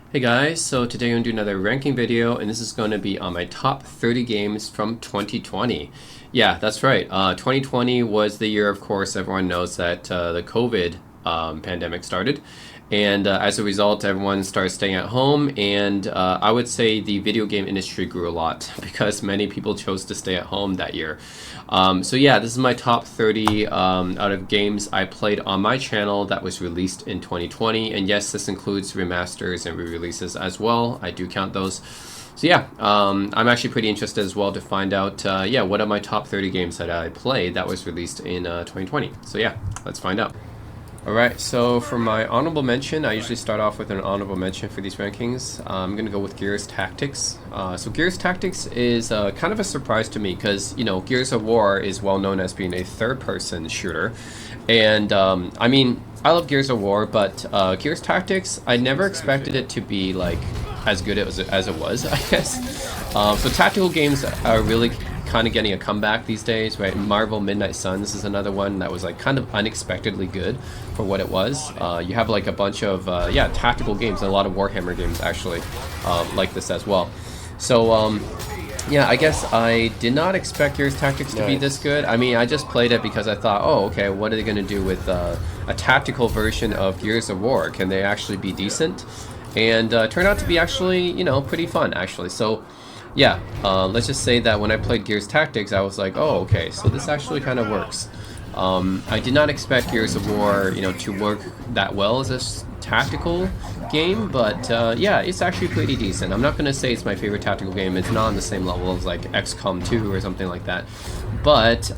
Hey guys, so today I'm going to do another ranking video, and this is going to be on my top 30 games from 2020. Yeah, that's right. 2020 was the year, of course, everyone knows that the COVID pandemic started. And as a result, everyone started staying at home, and I would say the video game industry grew a lot because many people chose to stay at home that year. So yeah, this is my top 30 out of games I played on my channel that was released in 2020. And yes, this includes remasters and re-releases as well. I do count those. So yeah, I'm actually pretty interested as well to find out, yeah, what are my top 30 games that I played that was released in 2020. So yeah, let's find out. Alright, so for my honorable mention, I usually start off with an honorable mention for these rankings. I'm going to go with Gears Tactics. So Gears Tactics is kind of a surprise to me because, you know, Gears of War is well known as being a third-person shooter. And, I mean, I love Gears of War, but Gears Tactics, I never expected it to be, like, as good as it was, I guess. So tactical games are really kind of getting a comeback these days, right? Marvel Midnight Suns is another one that was like kind of unexpectedly good for what it was. You have like a bunch of yeah, tactical games and a lot of Warhammer games actually like this as well. So yeah, I guess I did not expect Gears Tactics to be this good. I mean, I just played it because I thought, oh, okay, what are they going to do with a tactical version of Gears of War? Can they actually be decent? And turned out to be actually, you know, pretty fun actually. So yeah, let's just say that when I played Gears Tactics, I was like, oh, okay, so this actually kind of works. I did not expect Gears of War, you know, to work that well as a tactical game, but yeah, it's actually pretty decent. I'm not going to say it's my favorite tactical game. It's not on the same level as like XCOM 2 or something like that. But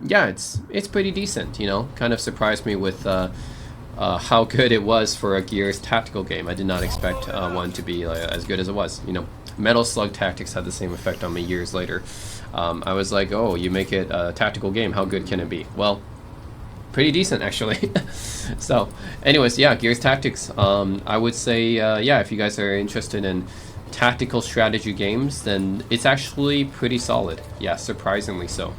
yeah, it's pretty decent, you know, kind of surprised me with how good it was for a Gears tactical game. I did not expect one to be as good as it was, you know. Metal Slug Tactics had the same effect on me years later. I was like, oh, you make it a tactical game, how good can it be? Well, pretty decent actually. So anyways, yeah, Gears Tactics. I would say, yeah, if you guys are interested in tactical strategy games, then it's actually pretty solid. Yeah, surprisingly so.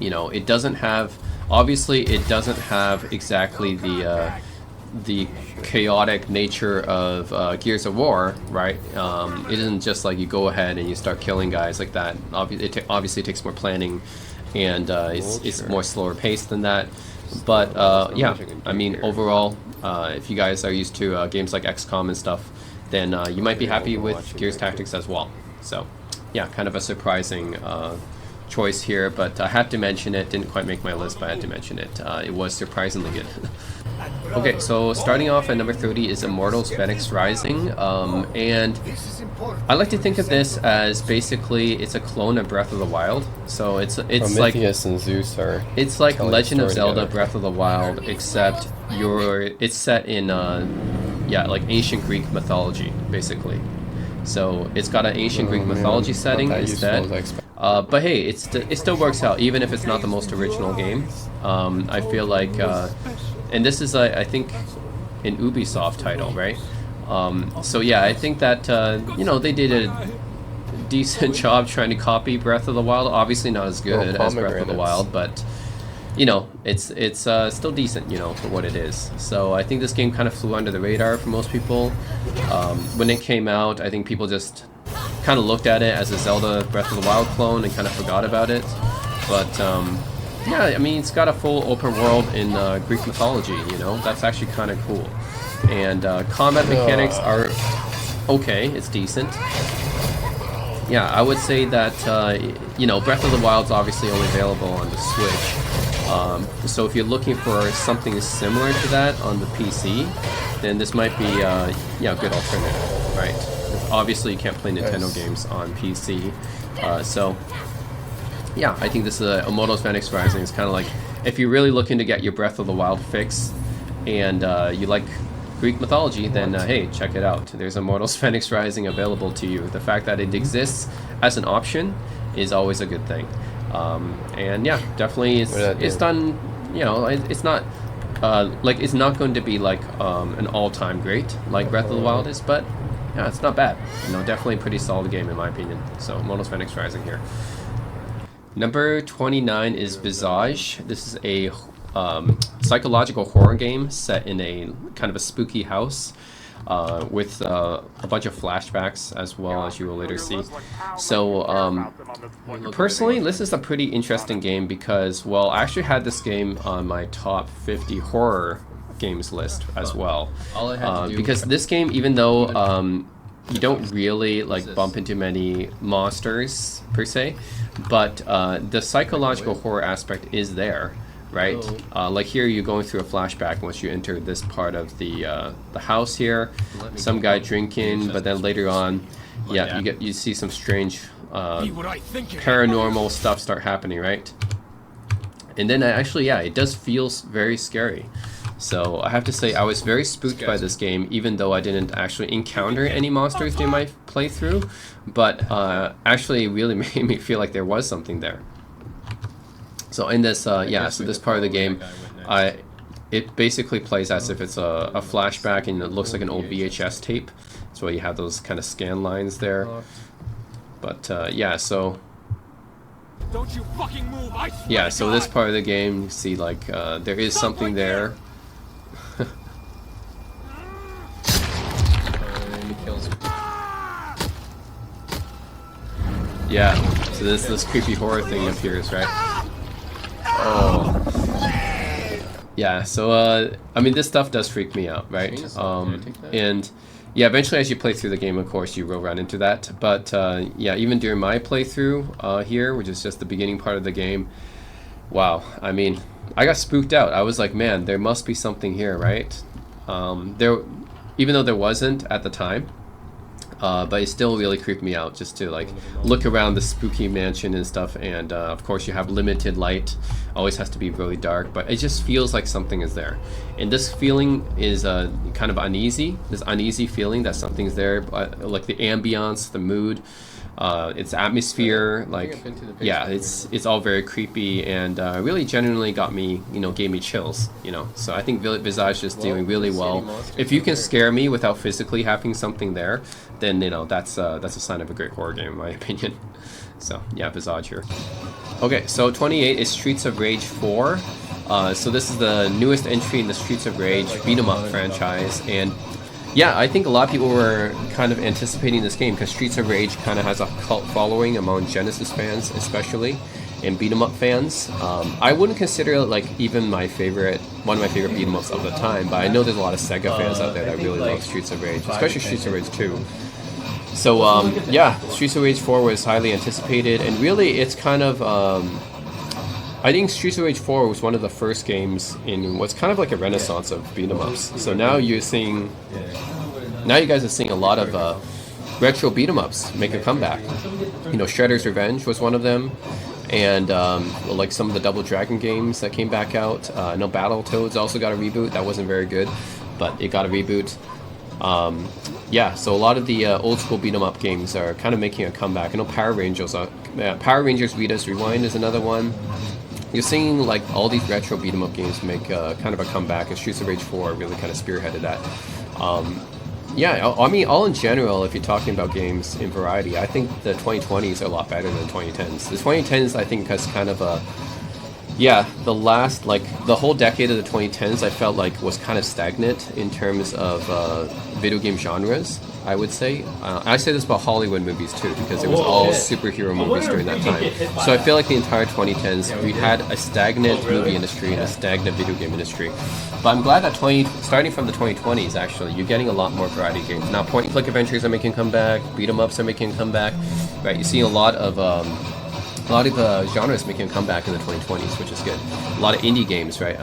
You know, it doesn't have, obviously it doesn't have exactly the chaotic nature of Gears of War, right? It isn't just like you go ahead and you start killing guys like that. Obviously, it takes more planning, and it's more slower paced than that. But yeah, I mean, overall, if you guys are used to games like XCOM and stuff, then you might be happy with Gears Tactics as well. So, yeah, kind of a surprising choice here, but I had to mention it. Didn't quite make my list, but I had to mention it. It was surprisingly good. Okay, so starting off at number 30 is Immortals Fenyx Rising, and I like to think of this as basically it's a clone of Breath of the Wild. So it's Prometheus and Zeus are. It's like Legend of Zelda Breath of the Wild, except it's set in yeah, like ancient Greek mythology basically. So it's got an ancient Greek mythology setting instead. But hey, it still works out even if it's not the most original game. I feel like. And this is, I think, an Ubisoft title, right? So yeah, I think that, you know, they did a decent job trying to copy Breath of the Wild. Obviously not as good as Breath of the Wild, but, you know, it's still decent, you know, for what it is. So I think this game kind of flew under the radar for most people. When it came out, I think people just kind of looked at it as a Zelda Breath of the Wild clone and kind of forgot about it. But, yeah, I mean, it's got a full open world in Greek mythology, you know? That's actually kind of cool. And combat mechanics are okay, it's decent. Yeah, I would say that, you know, Breath of the Wild's obviously only available on the Switch. So if you're looking for something similar to that on the PC, then this might be, yeah, a good alternative, right? Obviously, you can't play Nintendo games on PC, so... Yeah, I think this Immortals Fenyx Rising is kind of like, if you're really looking to get your Breath of the Wild fix, and you like Greek mythology, then hey, check it out. There's Immortals Fenyx Rising available to you. The fact that it exists as an option is always a good thing. And yeah, definitely it's done, you know, it's not, like, it's not going to be like an all-time great like Breath of the Wild is, but yeah, it's not bad. You know, definitely a pretty solid game in my opinion. So, Immortals Fenyx Rising here. Number 29 is Visage. This is a psychological horror game set in a kind of a spooky house. with a bunch of flashbacks as well, as you will later see. So personally, this is a pretty interesting game because, well, I actually had this game on my top 50 horror games list as well. Because this game, even though you don't really like bump into many monsters per se, but the psychological horror aspect is there, right? Like here, you're going through a flashback once you enter this part of the house here. Some guy drinking, but then later on, yeah, you see some strange paranormal stuff start happening, right? And then actually, yeah, it does feel very scary. So I have to say I was very spooked by this game, even though I didn't actually encounter any monsters during my playthrough, but actually it really made me feel like there was something there. So in this, yeah, so this part of the game, it basically plays as if it's a flashback, and it looks like an old VHS tape. So you have those kind of scan lines there. But yeah, so Don't you fucking move, I swear yeah, to so God. this part of the game, you see like there is something there. Yeah, so this creepy horror thing appears, right? Oh. Yeah, so I mean, this stuff does freak me out, right? And yeah, eventually as you play through the game, of course, you will run into that. But yeah, even during my playthrough here, which is just the beginning part of the game, wow, I mean, I got spooked out. I was like, man, there must be something here, right? Even though there wasn't at the time, but it still really creeped me out just to like look around the spooky mansion and stuff. And of course, you have limited light. Always has to be really dark, but it just feels like something is there. And this feeling is kind of uneasy. This uneasy feeling that something's there, like the ambiance, the mood, its atmosphere. Like, yeah, it's all very creepy and really genuinely got me, gave me chills. So I think Visage is doing really well. If you can scare me without physically having something there, then that's a sign of a great horror game in my opinion. So yeah, Visage here. Okay, so 28 is Streets of Rage 4. So this is the newest entry in the Streets of Rage beat 'em up franchise, and yeah, I think a lot of people were kind of anticipating this game because Streets of Rage kind of has a cult following among Genesis fans, especially, and beat 'em up fans. I wouldn't consider it like even one of my favorite beat 'em ups of the time, but I know there's a lot of Sega fans out there that really love Streets of Rage, especially Streets of Rage 2. So yeah, Streets of Rage 4 was highly anticipated, and really it's kind of I think Streets of Rage 4 was one of the first games in what's kind of like a renaissance of beat 'em ups. So now you guys are seeing a lot of retro beat 'em ups make a comeback. Shredder's Revenge was one of them, and like some of the Double Dragon games that came back out. I know Battletoads also got a reboot. That wasn't very good, but it got a reboot. Yeah, so a lot of the old school beat 'em up games are kind of making a comeback. I know Power Rangers Rita's Rewind is another one. You're seeing like all these retro beat 'em up games make kind of a comeback, and Streets of Rage 4 really kind of spearheaded that. Yeah, I mean, all in general, if you're talking about games in variety, I think the 2020s are a lot better than the 2010s. The 2010s, I think, has kind of the whole decade of the 2010s, I felt like was kind of stagnant in terms of video game genres, I would say. I say this about Hollywood movies too, because it was all superhero movies during that time. So I feel like the entire 2010s, we had a stagnant movie industry and a stagnant video game industry. But I'm glad that starting from the 2020s, actually, you're getting a lot more variety of games. Now, point-and-click adventures are making a comeback, beat-em-ups are making a comeback, right? You see a lot of genres making a comeback in the 2020s, which is good. A lot of indie games, right?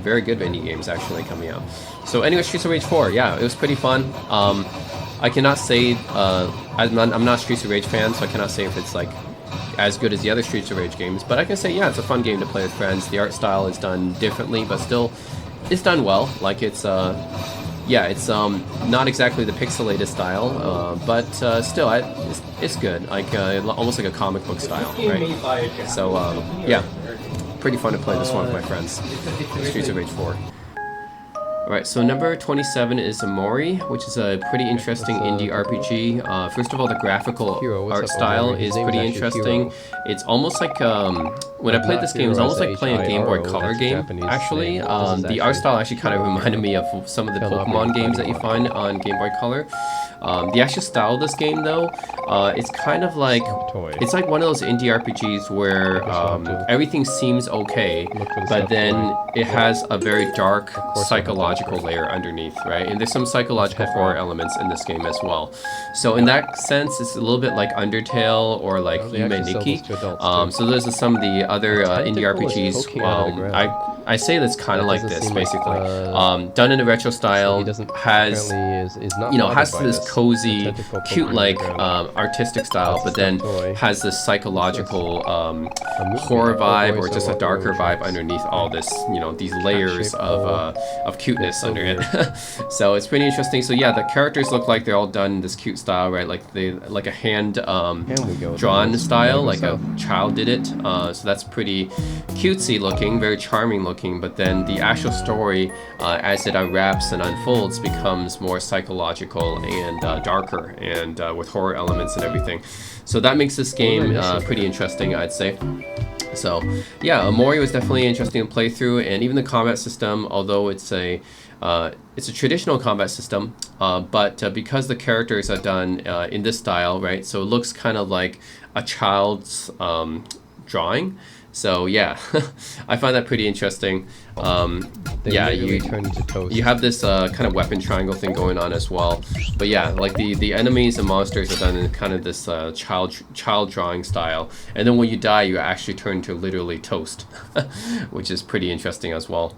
Very good indie games actually coming out. So anyway, Streets of Rage 4, yeah, it was pretty fun. I cannot say, I'm not a Streets of Rage fan, so I cannot say if it's like as good as the other Streets of Rage games, but I can say, yeah, it's a fun game to play with friends. The art style is done differently, but still, it's done well. Like it's not exactly the pixelated style, but still, it's good. Like almost like a comic book style, right? So yeah, pretty fun to play this one with my friends. Streets of Rage 4. Alright, so number 27 is Omori, which is a pretty interesting indie RPG. First of all, the graphical Hero, what's art up, style Omori? His is name pretty is actually interesting. Hero. It's almost like, when I played this game, it's almost like playing a Game Boy Color game, actually. The art style actually kind of reminded me of some of the Pokemon games that you find on Game Boy Color. The actual style of this game, though, it's kind of like, it's like one of those indie RPGs where everything seems okay, but then it has a very dark psychological layer underneath, right? And there's some psychological horror elements in this game as well. So in that sense, it's a little bit like Undertale or like Yume Nikki. So those are some of the other indie RPGs. I say that's kind of like this, basically. Done in a retro style, has, you know, has this cozy, cute, like, artistic style, but then has this psychological horror vibe or just a darker vibe underneath all this, you know, these layers of cuteness under it. So it's pretty interesting. So yeah, the characters look like they're all done in this cute style, right? Like like a hand drawn style, like a child did it. So that's pretty cutesy looking, very charming looking. But then the actual story, as it unwraps and unfolds, becomes more psychological and darker and with horror elements and everything. So that makes this game pretty interesting, I'd say. So yeah, Omori was definitely interesting to play through, and even the combat system, although it's a traditional combat system, but because the characters are done in this style, right? So it looks kind of like a child's drawing. So yeah, I find that pretty interesting. Yeah, you have this kind of weapon triangle thing going on as well. But yeah, like the enemies and monsters are done in kind of this child drawing style. And then when you die, you actually turn to literally toast, which is pretty interesting as well.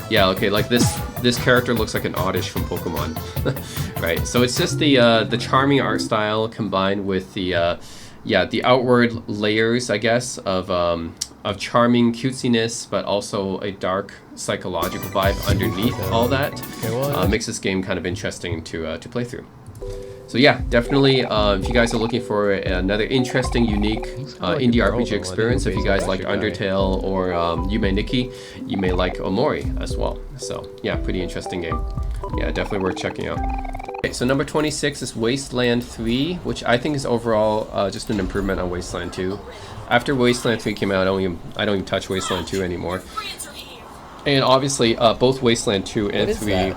Yeah, okay, like this character looks like an Oddish from Pokemon, right? So it's just the charming art style combined with the outward layers, I guess, of charming cutesiness, but also a dark psychological vibe underneath all that. Makes this game kind of interesting to play through. So yeah, definitely, if you guys are looking for another interesting, unique indie RPG experience, if you guys like Undertale or Yume Nikki, you may like Omori as well. So yeah, pretty interesting game. Yeah, definitely worth checking out. Okay, so number 26 is Wasteland 3, which I think is overall just an improvement on Wasteland 2. After Wasteland 3 came out, I don't even touch Wasteland 2 anymore. And obviously, both Wasteland 2 and 3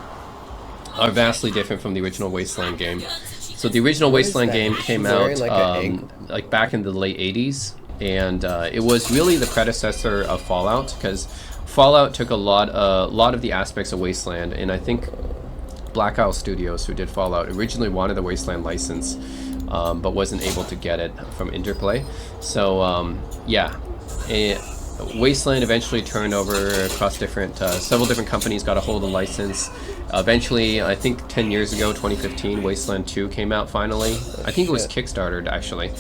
are vastly different from the original Wasteland game. So the original Wasteland game came out like back in the late 80s, and it was really the predecessor of Fallout, because Fallout took a lot of the aspects of Wasteland, and I think Black Isle Studios, who did Fallout, originally wanted the Wasteland license, but wasn't able to get it from Interplay. So yeah, Wasteland eventually turned over across several different companies, got a hold of the license. Eventually, I think 10 years ago, 2015, Wasteland 2 came out finally. I think it was Kickstartered, actually.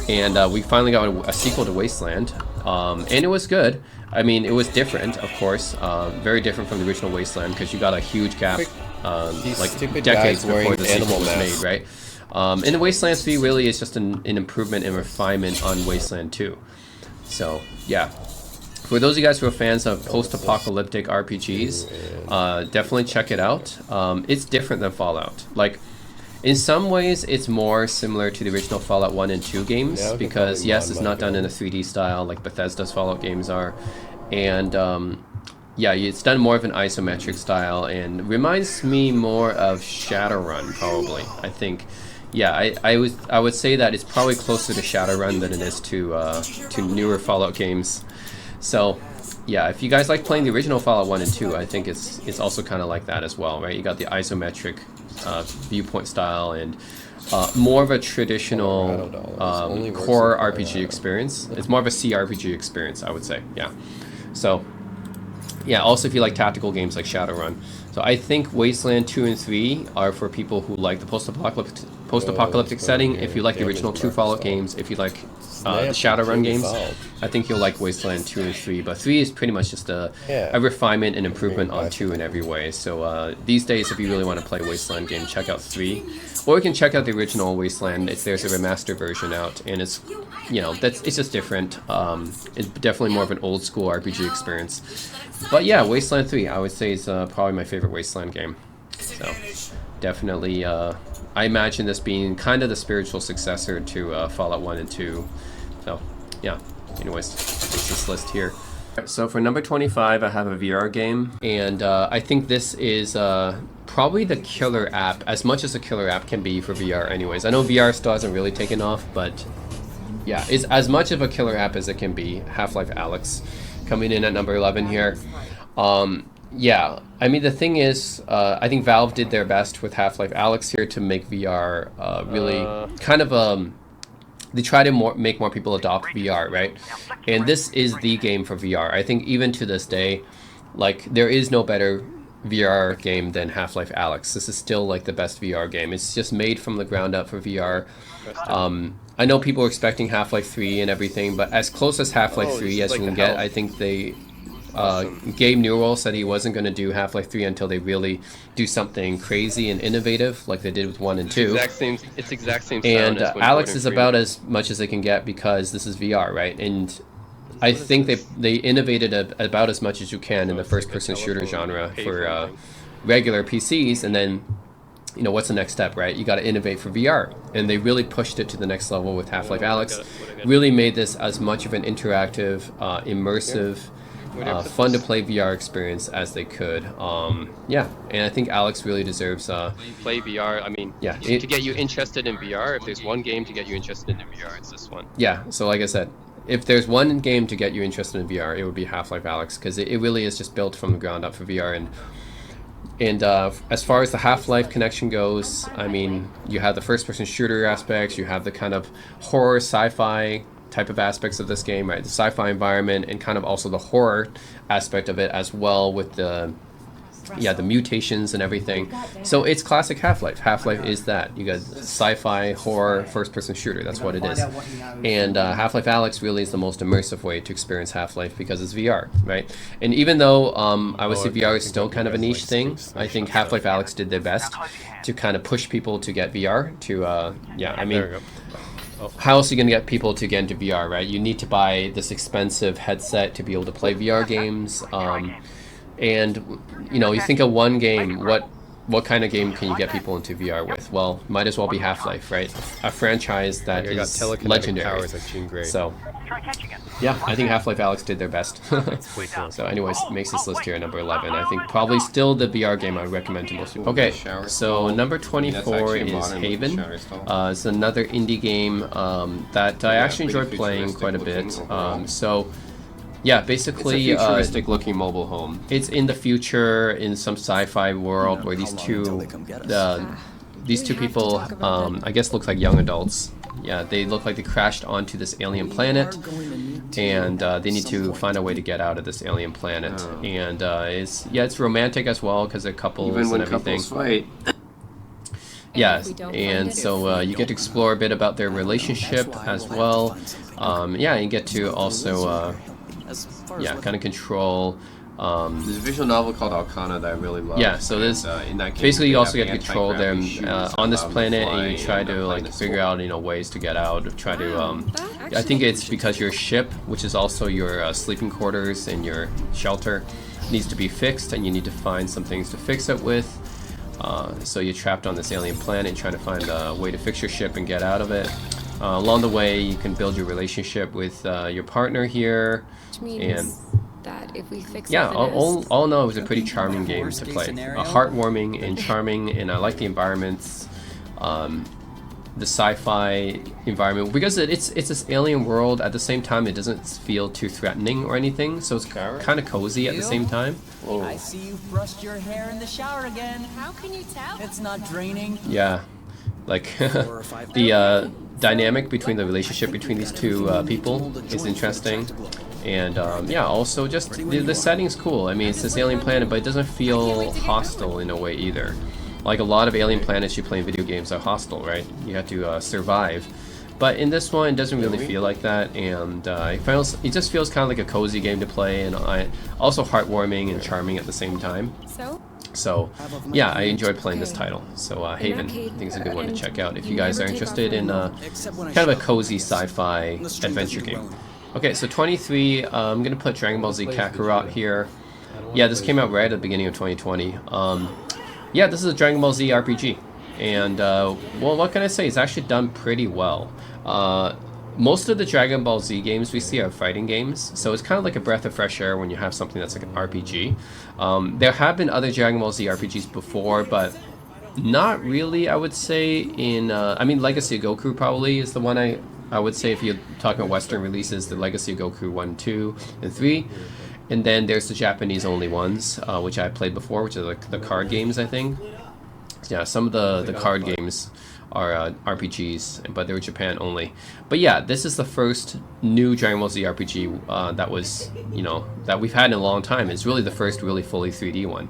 And we finally got a sequel to Wasteland, and it was good. I mean, it was different, of course, very different from the original Wasteland, because you got a huge gap, like decades before the sequel was made, right? And the Wasteland 3 really is just an improvement and refinement on Wasteland 2. So, yeah. For those of you guys who are fans of post-apocalyptic RPGs, definitely check it out. It's different than Fallout. Like, in some ways, it's more similar to the original Fallout 1 and 2 games, because yes, it's not done in a 3D style like Bethesda's Fallout games are. And yeah, it's done more of an isometric style and reminds me more of Shadowrun, probably, I think. Yeah, I would say that it's probably closer to Shadowrun than it is to newer Fallout games. So, yeah, if you guys like playing the original Fallout 1 and 2, I think it's also kind of like that as well, right? You got the isometric viewpoint style and more of a traditional core RPG experience. It's more of a CRPG experience, I would say, yeah. So, yeah, also if you like tactical games like Shadowrun. So I think Wasteland 2 and 3 are for people who like the post-apocalyptic setting. If you like the original 2 Fallout games, if you like the Shadowrun games, I think you'll like Wasteland 2 and 3. But 3 is pretty much just a refinement and improvement on 2 in every way. So these days, if you really want to play a Wasteland game, check out 3. Or you can check out the original Wasteland. There's a remastered version out, and it's, you know, it's just different. It's definitely more of an old school RPG experience. But yeah, Wasteland 3, I would say, is probably my favorite favorite Wasteland game. So definitely, I imagine this being kind of the spiritual successor to Fallout 1 and 2. So yeah, anyways, it's this list here. So for number 25, I have a VR game, and I think this is probably the killer app, as much as a killer app can be for VR anyways. I know VR still hasn't really taken off, but yeah, it's as much of a killer app as it can be. Half-Life Alyx coming in at number 11 here. Yeah, I mean, the thing is, I think Valve did their best with Half-Life Alyx here to make VR really kind of they try to make more people adopt VR, right? And this is the game for VR. I think even to this day, like, there is no better VR game than Half-Life Alyx. This is still like the best VR game. It's just made from the ground up for VR. I know people are expecting Half-Life 3 and everything, but as close as Half-Life 3 as you can get, I think they... Gabe Newell said he wasn't going to do Half-Life 3 until they really do something crazy and innovative like they did with 1 and 2. It's exact same sound and as when Alyx Gordon is Freeman- about as much as they can get because this is VR, right? And I think they innovated about as much as you can in the first-person shooter genre for regular PCs, and then, you know, what's the next step, right? You got to innovate for VR, and they really pushed it to the next level with Half-Life Alyx. Really made this as much of an interactive, immersive, fun to play VR experience as they could. Yeah, and I think Alyx really deserves play VR. I mean, yeah, to get you interested in VR, if there's one game to get you interested in VR, it's this one. Yeah, so like I said, if there's one game to get you interested in VR, it would be Half-Life Alyx, because it really is just built from the ground up for VR. And as far as the Half-Life connection goes, I mean, you have the first-person shooter aspects, you have the kind of horror, sci-fi type of aspects of this game, right? The sci-fi environment, and kind of also the horror aspect of it as well, with the mutations and everything. So it's classic Half-Life. Half-Life is that. You got sci-fi, horror, first-person shooter. That's what it is. And Half-Life Alyx really is the most immersive way to experience Half-Life because it's VR, right? And even though I would say VR is still kind of a niche thing, I think Half-Life Alyx did their best to kind of push people to get VR. I mean, how else are you going to get people to get into VR, right? You need to buy this expensive headset to be able to play VR games. And, you know, you think of one game, what kind of game can you get people into VR with? Well, might as well be Half-Life, right? A franchise that is legendary. So, yeah, I think Half-Life Alyx did their best. So anyways, makes this list here at number 11. I think probably still the VR game I would recommend to most people. Okay, so number 24 is Haven. It's another indie game that I actually enjoyed playing quite a bit. Yeah, basically, it's a futuristic looking mobile home. It's in the future in some sci-fi world where these two people, I guess, look like young adults. Yeah, they look like they crashed onto this alien planet, and they need to find a way to get out of this alien planet. And it's romantic as well because they're couples Even when and everything. couples fight. Yeah, and so you get to explore a bit about their relationship as well. Yeah, you get to also. Kind of control. There's a visual novel called Alcana that I really love. Yeah, so there's in that game, basically you also get to control them shoes on this allow them planet, fly, and you try to like figure out ways to get out. Try to I think it's because your ship, which is also your sleeping quarters and your shelter, needs to be fixed, and you need to find some things to fix it with. So you're trapped on this alien planet, trying to find a way to fix your ship and get out of it. Along the way, you can build your relationship with your partner here, and that if we fix all in all, it was a pretty charming game to play. Heartwarming and charming, and I like the environments, the sci-fi environment, because it's this alien world. At the same time, it doesn't feel too threatening or anything, so it's kind of cozy at the same time. I see you brushed your hair in the shower again. How can you tell? It's not draining. Yeah, like the dynamic between the relationship between these two people is interesting, and also just the setting's cool. I mean, it's this alien planet, but it doesn't feel hostile in a way either. Like a lot of alien planets you play in video games are hostile, right? You have to survive. But in this one, it doesn't really feel like that, and it just feels kind of like a cozy game to play, and also heartwarming and charming at the same time. So, yeah, I enjoyed playing this title. So, Haven, I think it's a good one to check out if you guys are interested in kind of a cozy sci-fi adventure game. Okay, so 23, I'm going to put Dragon Ball Z Kakarot here. Yeah, this came out right at the beginning of 2020. Yeah, this is a Dragon Ball Z RPG. And, well, what can I say? It's actually done pretty well. Most of the Dragon Ball Z games we see are fighting games, so it's kind of like a breath of fresh air when you have something that's like an RPG. There have been other Dragon Ball Z RPGs before, but not really, I would say. I mean, Legacy of Goku probably is the one I would say if you're talking about Western releases, the Legacy of Goku 1, 2, and 3. And then there's the Japanese only ones, which I played before, which are like the card games, I think. Yeah, some of the card games are RPGs, but they were Japan only. But yeah, this is the first new Dragon Ball Z RPG that was, that we've had in a long time. It's really the first really fully 3D one.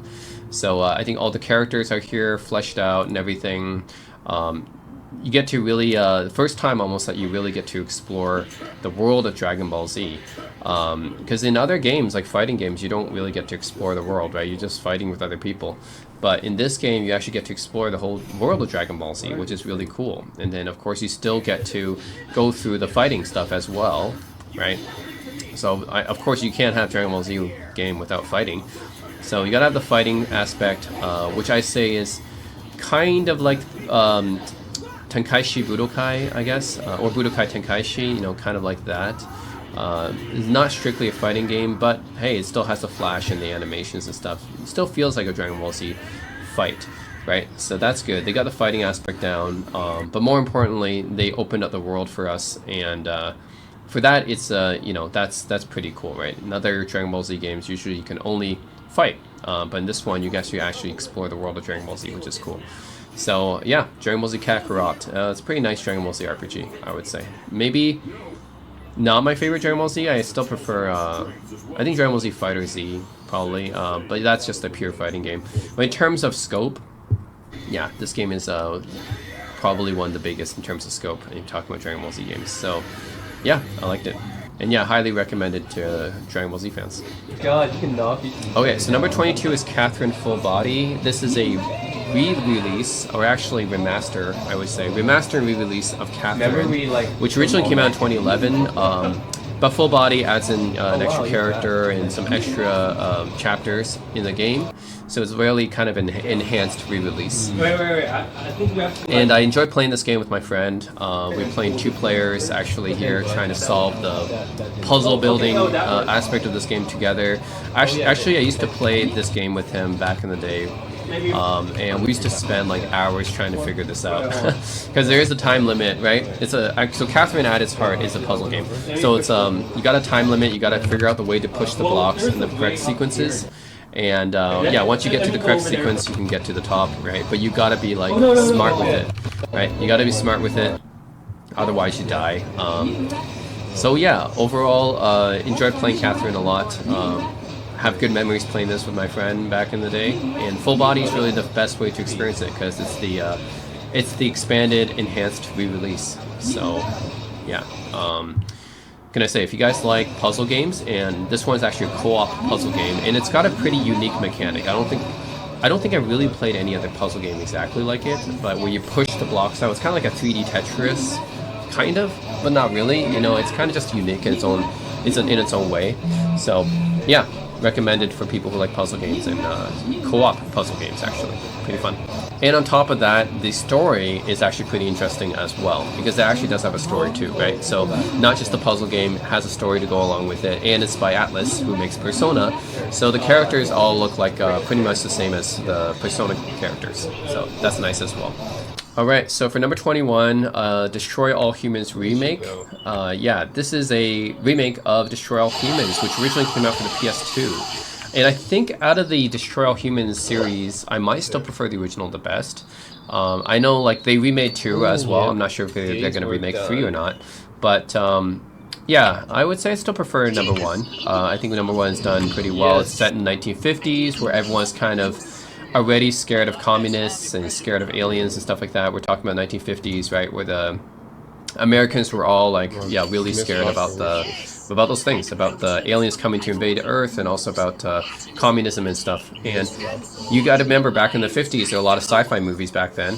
So I think all the characters are here, fleshed out and everything. You get to really, the first time almost that you really get to explore the world of Dragon Ball Z. Because in other games, like fighting games, you don't really get to explore the world, right? You're just fighting with other people. But in this game, you actually get to explore the whole world of Dragon Ball Z, which is really cool. And then, of course, you still get to go through the fighting stuff as well, right? So, of course, you can't have Dragon Ball Z game without fighting. So you gotta have the fighting aspect, which I say is kind of like Tenkaichi Budokai, I guess, or Budokai Tenkaichi, kind of like that. It's not strictly a fighting game, but hey, it still has the flash and the animations and stuff. It still feels like a Dragon Ball Z fight, right? So that's good. They got the fighting aspect down, but more importantly, they opened up the world for us, and for that, it's that's pretty cool, right? In other Dragon Ball Z games, usually you can only fight, but in this one, you get to actually explore the world of Dragon Ball Z, which is cool. So yeah, Dragon Ball Z Kakarot. It's a pretty nice Dragon Ball Z RPG, I would say. Maybe not my favorite Dragon Ball Z. I still prefer, I think Dragon Ball Z Fighter Z, probably, but that's just a pure fighting game. But in terms of scope, yeah, this game is probably one of the biggest in terms of scope when you're talking about Dragon Ball Z games. So yeah, I liked it. And yeah, highly recommended to Dragon Ball Z fans. God, you can knock it. Okay, so number 22 is Catherine Full Body. This is a re-release, or actually remaster, I would say. Remaster and re-release of Catherine, which originally came out in 2011. But Full Body adds in an extra character and some extra chapters in the game. So it's really kind of an enhanced re-release. Wait. I think we have to... And I enjoyed playing this game with my friend. We're playing 2 players actually here, trying to solve the puzzle building aspect of this game together. Actually, I used to play this game with him back in the day. And we used to spend like hours trying to figure this out because there is a time limit, right? So Catherine at its heart is a puzzle game. So it's you got a time limit. You got to figure out the way to push the blocks in the correct sequences. And yeah, once you get to the correct sequence, you can get to the top, right? But you got to be like smart with it, right? You got to be smart with it, otherwise you die. So yeah, overall, enjoyed playing Catherine a lot. Have good memories playing this with my friend back in the day, and Full Body is really the best way to experience it because it's the expanded, enhanced re-release. So, yeah. Can I say, if you guys like puzzle games, and this one is actually a co-op puzzle game, and it's got a pretty unique mechanic. I don't think I really played any other puzzle game exactly like it, but where you push the blocks out, it's kind of like a 3D Tetris, kind of, but not really. It's kind of just unique in its own way. So, yeah. Recommended for people who like puzzle games and co-op puzzle games, actually. Pretty fun. And on top of that, the story is actually pretty interesting as well, because it actually does have a story too, right? So not just the puzzle game, it has a story to go along with it, and it's by Atlus, who makes Persona. So the characters all look like pretty much the same as the Persona characters. So that's nice as well. Alright, so for number 21, Destroy All Humans remake. Yeah, this is a remake of Destroy All Humans, which originally came out for the PS2. And I think out of the Destroy All Humans series, I might still prefer the original the best. I know like they remade 2 as well. I'm not sure if they're going to remake 3 or not. But yeah, I would say I still prefer number 1. I think number 1 is done pretty well. It's set in the 1950s, where everyone's kind of already scared of communists and scared of aliens and stuff like that. We're talking about 1950s, right, where the Americans were all like, yeah, really scared about those things, about the aliens coming to invade Earth, and also about communism and stuff. And you got to remember, back in the 50s, there were a lot of sci-fi movies back then.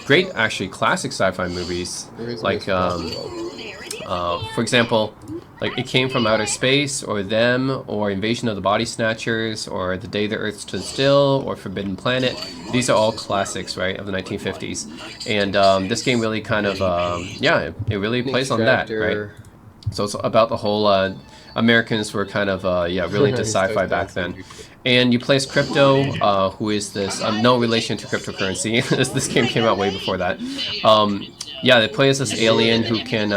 Great, actually, classic sci-fi movies, like, for example, like It Came from Outer Space, or Them, or Invasion of the Body Snatchers, or The Day the Earth Stood Still, or Forbidden Planet. These are all classics, right, of the 1950s. And this game really kind of, yeah, it really plays on that, right? So it's about the whole, Americans were kind of, yeah, really into sci-fi back then. And you play as Crypto, who is this, no relation to cryptocurrency. This game came out way before that. Yeah, they play as this alien who can,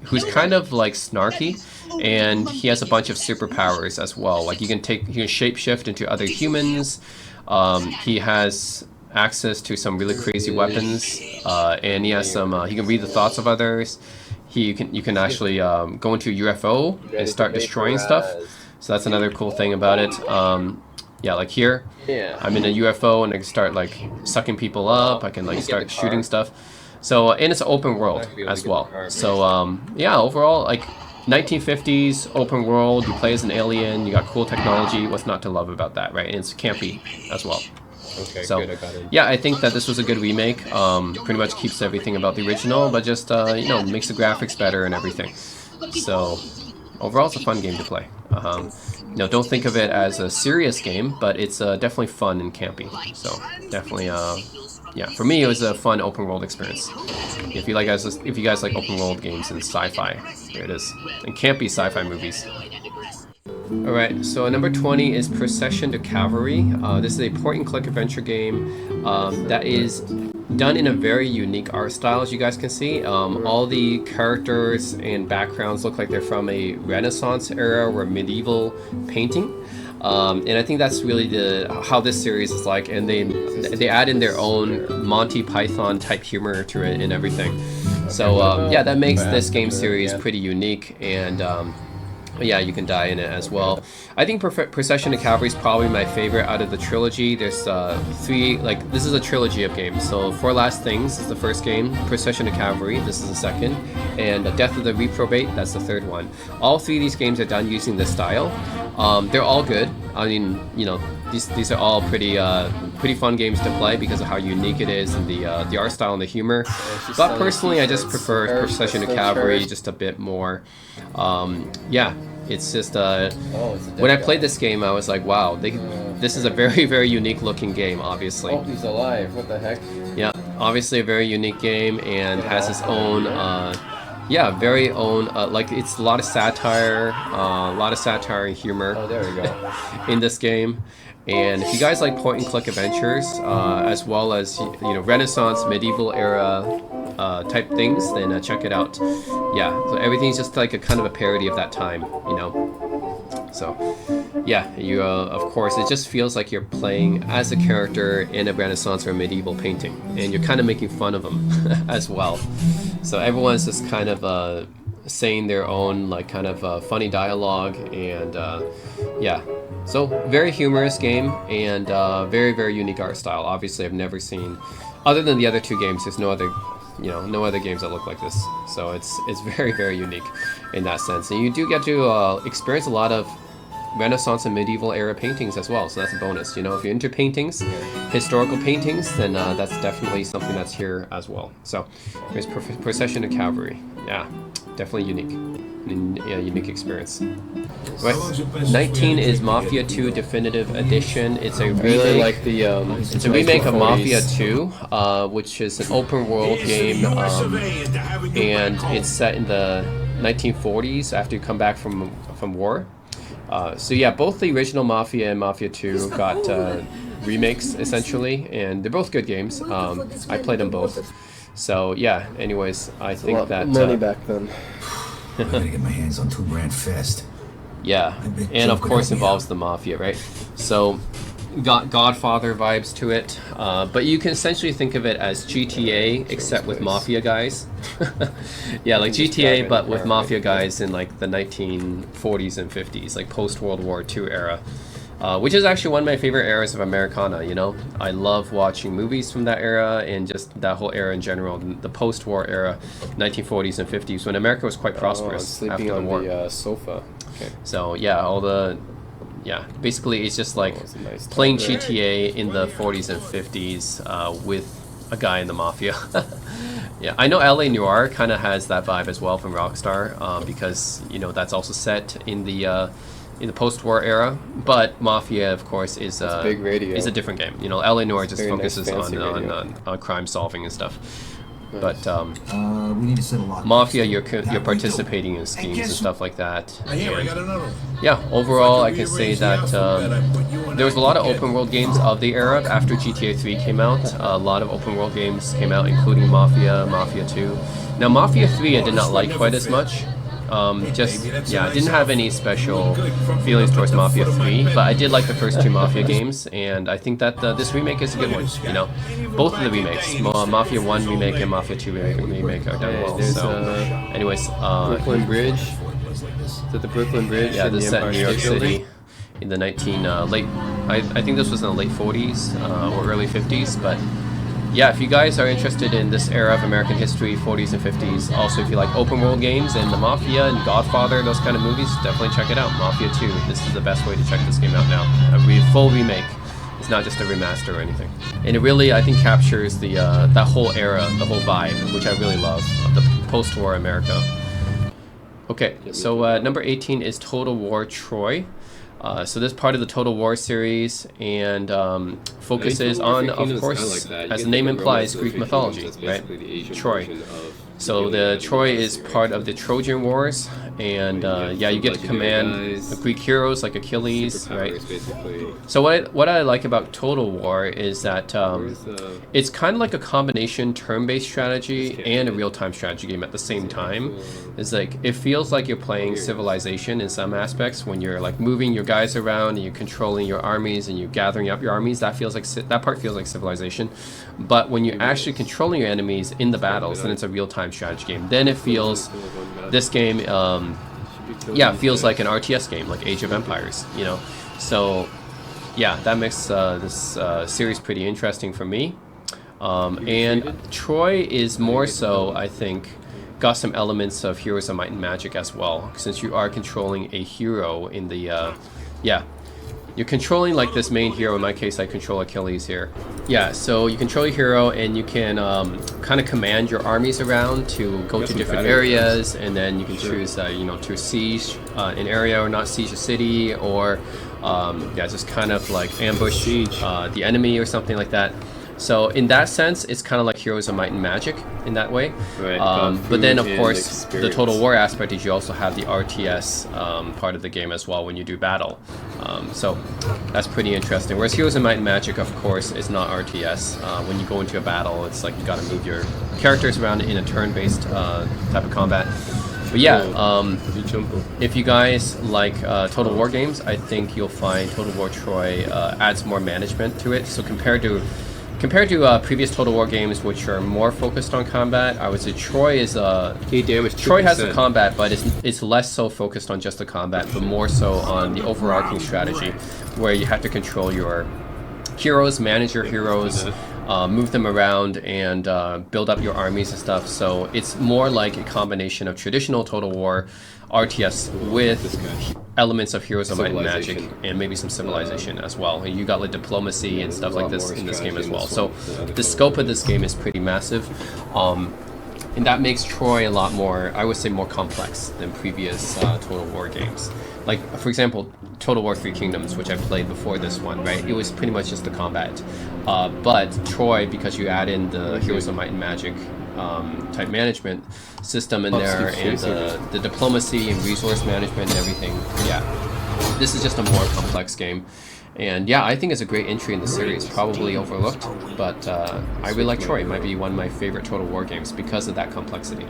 who's kind of like snarky, and he has a bunch of superpowers as well. Like he can shapeshift into other humans. He has access to some really crazy weapons, and he has some. He can read the thoughts of others. You can actually go into a UFO and start destroying stuff. So that's another cool thing about it. Yeah, like here, I'm in a UFO and I can start like sucking people up. I can like start shooting stuff. So, and it's an open world as well. So, yeah, overall, like 1950s open world. You play as an alien. You got cool technology. What's not to love about that, right? And it's campy as well. Okay, so, good, I got it. yeah, I think that this was a good remake. Pretty much keeps everything about the original, but just you know, makes the graphics better and everything. So, overall, it's a fun game to play. You know, don't think of it as a serious game, but it's definitely fun and campy. So, definitely, yeah, for me, it was a fun open world experience. If you guys like open world games and sci-fi, here it is, and campy sci-fi movies. Alright, so number 20 is Procession to Cavalry. This is a point-and-click adventure game that is done in a very unique art style, as you guys can see. All the characters and backgrounds look like they're from a Renaissance era or medieval painting. And I think that's really how this series is like, and they add in their own Monty Python type humor to it and everything. So yeah, that makes this game series pretty unique, and yeah, you can die in it as well. I think Procession to Cavalry is probably my favorite out of the trilogy. There's three, like, this is a trilogy of games. So Four Last Things is the first game, Procession to Cavalry, this is the second, and Death of the Reprobate, that's the third one. All three of these games are done using this style. They're all good. I mean, you know, these are all pretty fun games to play because of how unique it is, and the art style and the humor. But personally, I just prefer Procession to Cavalry just a bit more. Yeah, it's just when I played this game, I was like, wow, this is a very, very unique looking game. Obviously. Oh, he's alive! What the heck? Yeah, obviously a very unique game, and has its own. Yeah, very own, like, it's a lot of satire and humor. Oh, there we go. In this game. And if you guys like point-and-click adventures, as well as, you know, Renaissance, medieval era type things, then check it out. Yeah, so everything's just like a kind of a parody of that time, you know. So, yeah, you of course, it just feels like you're playing as a character in a Renaissance or medieval painting, and you're kind of making fun of them as well. So everyone's just kind of saying their own, like, kind of funny dialogue, and yeah. So very humorous game, and very, very unique art style. Obviously, I've never seen, other than the other two games, there's no other, you know, no other games that look like this. So it's very, very unique in that sense, and you do get to experience a lot of Renaissance and medieval era paintings as well, so that's a bonus. You know, if you're into paintings, historical paintings, then that's definitely something that's here as well. So here's Procession to Cavalry. Yeah, definitely unique. Yeah, unique experience. Right. 19 is Mafia 2 Definitive Edition. It's a remake. I really like the it's a remake of Mafia 2, which is an open world game, and it's set in the 1940s after you come back from war. So yeah, both the original Mafia and Mafia 2 got remakes essentially, and they're both good games. I played them both. So yeah, anyways, I think that money back then. I'm gonna get my hands on $2 grand fast. Yeah, and of course involves the Mafia, right? So got Godfather vibes to it, but you can essentially think of it as GTA except with Mafia guys. Yeah, like GTA but with Mafia guys in like the 1940s and 50s, like post World War II era, which is actually one of my favorite eras of Americana. You know, I love watching movies from that era and just that whole era in general, the post-war era, 1940s and 50s, when America was quite prosperous after the war. The sofa. Okay. So yeah, yeah, basically it's just like playing GTA in the 40s and 50s with a guy in the Mafia. Yeah, I know LA Noire kind of has that vibe as well from Rockstar, because you know that's also set in the post-war era. But Mafia, of course, is big radio. is a different game. You know, LA Noire just Very nice, focuses fancy on crime solving and stuff. But We need to set a lock. Mafia, you're participating in schemes and stuff like that. Here, I got another one. Yeah, overall, I can say that there was a lot of open world games of the era after GTA 3 came out. A lot of open world games came out, including Mafia, Mafia 2. Now, Mafia 3 I did not like quite as much. I didn't have any special feelings towards Mafia 3, but I did like the first two Mafia games, and I think that this remake is a good one. You know, both of the remakes, Mafia 1 remake and Mafia 2 remake are done well. There's, So, anyways, Brooklyn Bridge. Is that the Brooklyn Bridge? yeah, in this the set in Empire New York State Building? City in the I think this was in the late 40s or early 50s, but yeah, if you guys are interested in this era of American history, 40s and 50s, also if you like open world games and the Mafia and Godfather, those kind of movies, definitely check it out. Mafia 2, this is the best way to check this game out now. A full remake. It's not just a remaster or anything. And it really, I think, captures the that whole era, the whole vibe, which I really love, of the post-war America. Okay, so number 18 is Total War Troy. So this part of the Total War series and focuses on, of course, as the name implies, Greek mythology, right? Troy. So the Troy is part of the Trojan Wars, and yeah, you get to command Greek heroes like Achilles, right? So what I like about Total War is that it's kind of like a combination turn-based strategy and a real-time strategy game at the same time. It's like it feels like you're playing Civilization in some aspects when you're like moving your guys around and you're controlling your armies and you're gathering up your armies. That part feels like Civilization. But when you're actually controlling your enemies in the battles, then it's a real-time strategy game. Then it feels, this game, yeah, feels like an RTS game, like Age of Empires, you know. So, yeah, that makes this series pretty interesting for me. And Troy is more so, I think, got some elements of Heroes of Might and Magic as well, since you are controlling a hero in the, yeah. You're controlling like this main hero. In my case, I control Achilles here. Yeah, so you control your hero and you can kind of command your armies around to go to different areas, and then you can choose, you know, to siege an area or not siege a city, or yeah, just kind of like ambush the enemy or something like that. So in that sense, it's kind of like Heroes of Might and Magic in that way. Right, but then, of course, the Total War aspect is you also have the RTS part of the game as well when you do battle. So that's pretty interesting. Whereas Heroes of Might and Magic, of course, is not RTS. When you go into a battle, it's like you got to move your characters around in a turn-based type of combat. But yeah, if you guys like Total War games, I think you'll find Total War Troy adds more management to it. So compared to previous Total War games, which are more focused on combat, I would say Troy is Troy has the combat, but it's less so focused on just the combat, but more so on the overarching strategy, where you have to control your heroes, manage your heroes, move them around, and build up your armies and stuff. So it's more like a combination of traditional Total War RTS with elements of Heroes of Might and Magic, and maybe some Civilization as well. And you got like diplomacy and stuff like this in this game as well. So the scope of this game is pretty massive. And that makes Troy a lot more, I would say, more complex than previous Total War games. Like, for example, Total War 3 Kingdoms, which I played before this one, right? It was pretty much just the combat. But Troy, because you add in the Heroes of Might and Magic type management system in there, and the diplomacy and resource management and everything, yeah, this is just a more complex game. And yeah, I think it's a great entry in the series, probably overlooked, but I really like Troy. It might be one of my favorite Total War games because of that complexity.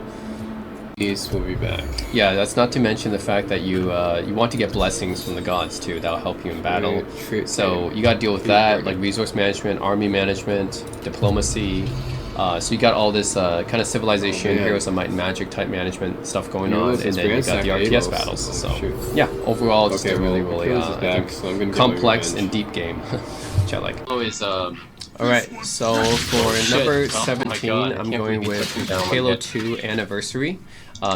Will be back. Yeah, that's not to mention the fact that you want to get blessings from the gods too. That'll help you in battle. So you got to deal with that, like resource management, army management, diplomacy. So you got all this kind of Civilization, Heroes of Might and Magic type management stuff going on, and then you got the RTS battles. So yeah, overall just a really, really I think, complex and deep game, which I like. Alright, so for number 17, I'm going with Halo 2 Anniversary.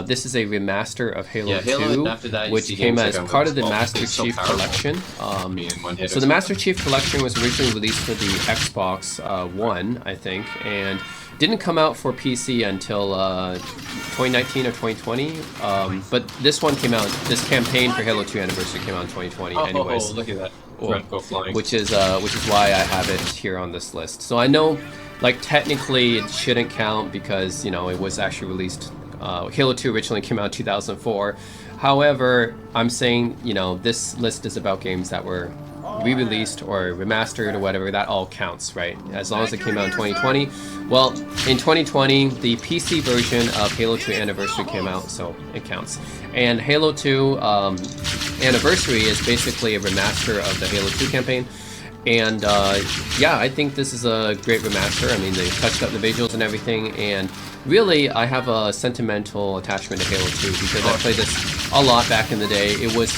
This is a remaster of Halo Yeah, 2, Halo, and after that, you which see came games as like part of the Unreal. Master It's so Chief powerful. Collection. Me and one hit So or the Master Chief Collection was originally released for the Xbox One, I think, and didn't come out for PC until 2019 or 2020. But this one came out, this campaign for Halo 2 Anniversary came out in 2020 anyways. look at that. Well, Red go flying. which is why I have it here on this list. So I know, like, technically it shouldn't count because, you know, it was actually released. Halo 2 originally came out in 2004. However, I'm saying, you know, this list is about games that were re-released or remastered or whatever. That all counts, right? As long as it came out in 2020. Well, in 2020, the PC version of Halo 2 Anniversary came out, so it counts. And Halo 2 Anniversary is basically a remaster of the Halo 2 campaign. And yeah, I think this is a great remaster. I mean, they touched up the visuals and everything, and really, I have a sentimental attachment to Halo 2 because I played this a lot back in the day. It was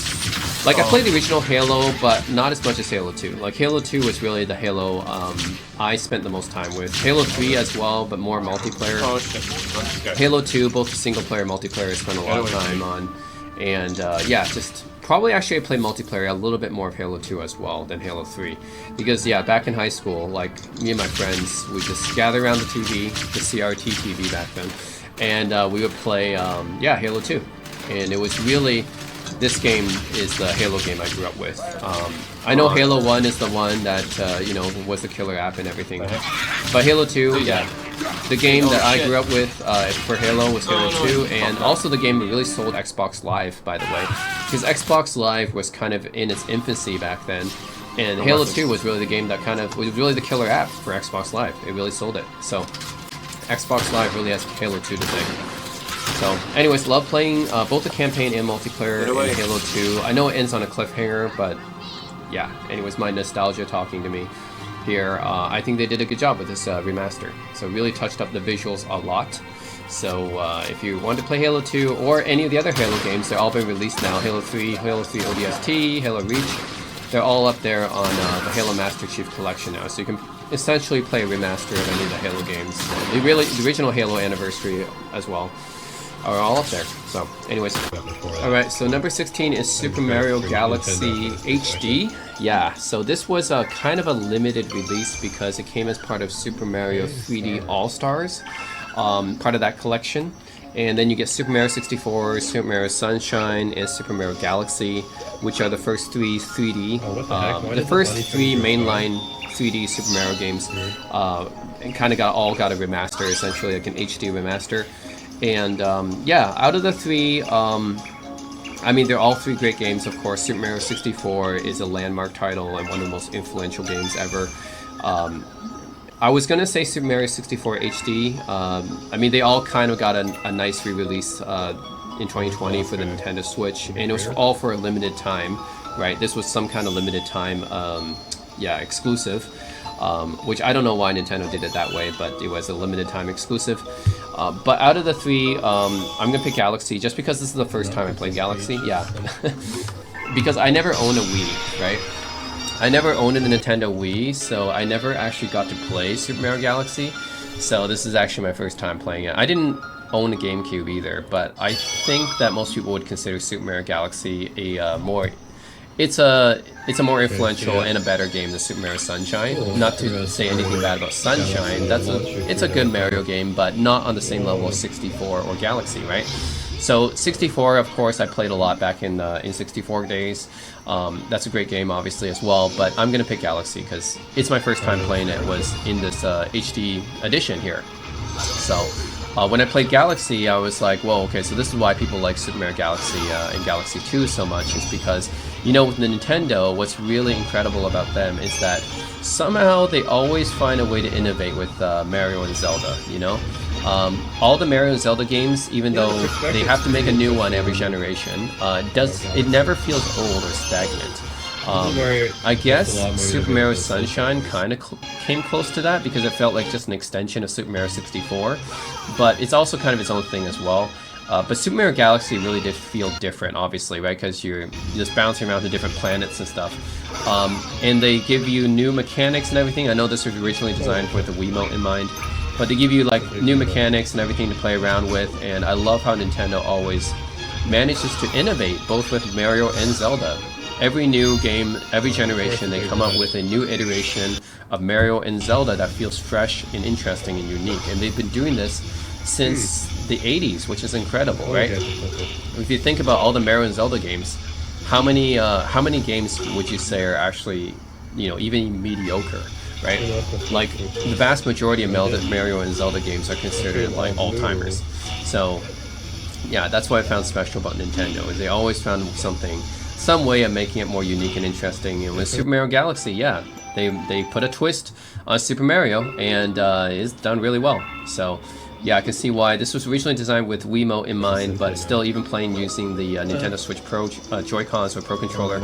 like I played the original Halo, but not as much as Halo 2. Like Halo 2 was really the Halo I spent the most time with. Halo 3 as well, but more multiplayer. Oh shit. Okay. Halo 2, both single player and multiplayer, I spent a lot of time on. And yeah, just probably actually I played multiplayer a little bit more of Halo 2 as well than Halo 3. Because yeah, back in high school, like me and my friends, we just gather around the TV, the CRT TV back then, and we would play yeah, Halo 2. And it was really, this game is the Halo game I grew up with. I know Halo 1 is the one that, you know, was the killer app and everything. But Halo 2, yeah. The game that I grew up with for Halo was Halo 2, and also the game that really sold Xbox Live, by the way. Because Xbox Live was kind of in its infancy back then, and Halo 2 was really the game that kind of was really the killer app for Xbox Live. It really sold it. So Xbox Live really has Halo 2 to thank. So anyways, love playing both the campaign and multiplayer in Halo 2. I know it ends on a cliffhanger, but yeah, anyways, my nostalgia talking to me here. I think they did a good job with this remaster. So really touched up the visuals a lot. So if you want to play Halo 2 or any of the other Halo games, they're all been released now. Halo 3, Halo 3 ODST, Halo Reach, they're all up there on the Halo Master Chief Collection now. So you can essentially play a remaster of any of the Halo games. The original Halo Anniversary as well are all up there. So anyways, alright, so number 16 is Super Mario Galaxy HD. Yeah, so this was a kind of a limited release because it came as part of Super Mario 3D All-Stars, part of that collection. And then you get Super Mario 64, Super Mario Sunshine, and Super Mario Galaxy, which are the first three 3D, the first three mainline 3D Super Mario games, and kind of all got a remaster, essentially like an HD remaster. And yeah, out of the three, I mean, they're all three great games, of course. Super Mario 64 is a landmark title and one of the most influential games ever. I was going to say Super Mario 64 HD. I mean, they all kind of got a nice re-release in 2020 for the Nintendo Switch, and it was all for a limited time, right? This was some kind of limited time, yeah, exclusive, which I don't know why Nintendo did it that way, but it was a limited time exclusive. But out of the three, I'm gonna pick Galaxy just because this is the first time I played Galaxy. Yeah, because I never owned a Wii, right? I never owned a Nintendo Wii, so I never actually got to play Super Mario Galaxy. So this is actually my first time playing it. I didn't own a GameCube either, but I think that most people would consider Super Mario Galaxy a more... It's a more influential and a better game than Super Mario Sunshine. Not to say anything bad about Sunshine. It's a good Mario game, but not on the same level as 64 or Galaxy, right? So 64, of course, I played a lot back in 64 days. That's a great game, obviously, as well. But I'm gonna pick Galaxy because it's my first time playing it. Was in this HD edition here. So when I played Galaxy, I was like, whoa, okay, so this is why people like Super Mario Galaxy and Galaxy 2 so much, is because, you know, with the Nintendo, what's really incredible about them is that somehow they always find a way to innovate with Mario and Zelda, you know? All the Mario and Zelda games, even though they have to make a new one every generation, it never feels old or stagnant. I guess Super Mario Sunshine kind of came close to that because it felt like just an extension of Super Mario 64, but it's also kind of its own thing as well. But Super Mario Galaxy really did feel different, obviously, right? Because you're just bouncing around to different planets and stuff. And they give you new mechanics and everything. I know this was originally designed with the Wiimote in mind. but they give you like new mechanics and everything to play around with, and I love how Nintendo always manages to innovate both with Mario and Zelda. Every new game, every generation, they come up with a new iteration of Mario and Zelda that feels fresh and interesting and unique, and they've been doing this since the 80s, which is incredible, right? If you think about all the Mario and Zelda games, how many games would you say are actually, you know, even mediocre, right? Like the vast majority of Mario and Zelda games are considered like all-timers. So yeah, that's what I found special about Nintendo, is they always found some way of making it more unique and interesting. And with Super Mario Galaxy, yeah, they put a twist on Super Mario, and it's done really well. So yeah, I can see why this was originally designed with Wiimote in mind, but still even playing using the Nintendo Switch Pro Joy-Cons or Pro Controller.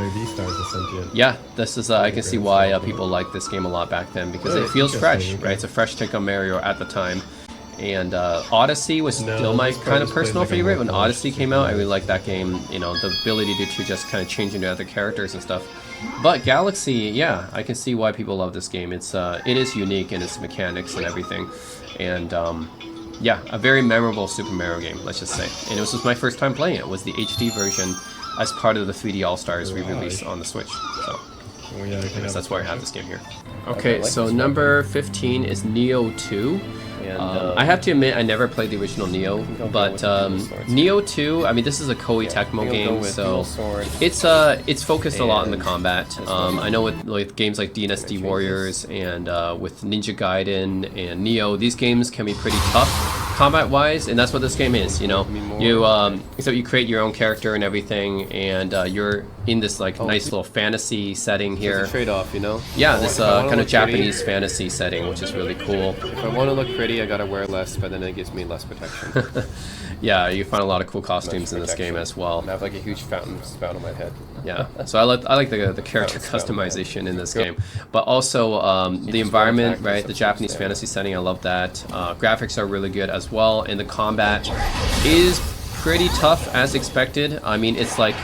Yeah, this is I can see why people like this game a lot back then, because it feels fresh, right? It's a fresh take on Mario at the time. And Odyssey was still my kind of personal favorite. When Odyssey came out, I really liked that game, you know, the ability to just kind of change into other characters and stuff. But Galaxy, yeah, I can see why people love this game. It is unique in its mechanics and everything. And yeah, a very memorable Super Mario game, let's just say. And this was my first time playing it. Was the HD version as part of the 3D All-Stars re-release on the Switch. So that's why I have this game here. Okay, so number 15 is Nioh 2. I have to admit, I never played the original Nioh, but Nioh 2, I mean, this is a Koei Tecmo game, so it's focused a lot on the combat. I know with games like Dynasty Warriors and with Ninja Gaiden and Nioh, these games can be pretty tough combat-wise, and that's what this game is. You know, so you create your own character and everything, and you're in this like nice little fantasy setting here. It's a trade-off, you know. Yeah, this kind of Japanese fantasy setting, which is really cool. If I want to look pretty, I gotta wear less, but then it gives me less protection. Yeah, you find a lot of cool costumes in this game as well. I have like a huge fountain spout on my head. Yeah, so I like the character customization in this game, but also the environment, right? The Japanese fantasy setting, I love that. Graphics are really good as well, and the combat is pretty tough as expected. I mean, it's like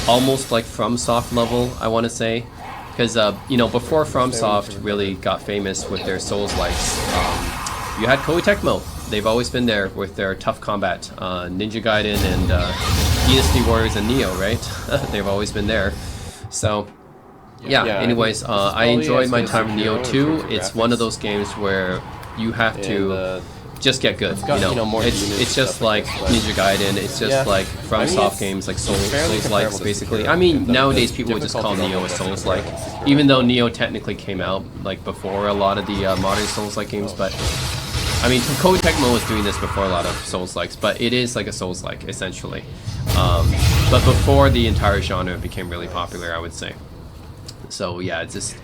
almost like FromSoft level, I want to say, because you know, before FromSoft really got famous with their Souls-likes, you had Koei Tecmo. They've always been there with their tough combat, Ninja Gaiden and Dynasty Warriors and Nioh, right? They've always been there. So yeah, anyways, I enjoyed my time in Nioh 2. It's one of those games where you have to just get good, you know. It's just like Ninja Gaiden, it's just like FromSoft games like Souls-likes basically. I mean, nowadays people would just call Nioh a Souls-like, even though Nioh technically came out like before a lot of the modern Souls-like games, but I mean, Koei Tecmo was doing this before a lot of Souls-likes, but it is like a Souls-like, essentially. But before the entire genre became really popular, I would say. So yeah, it's just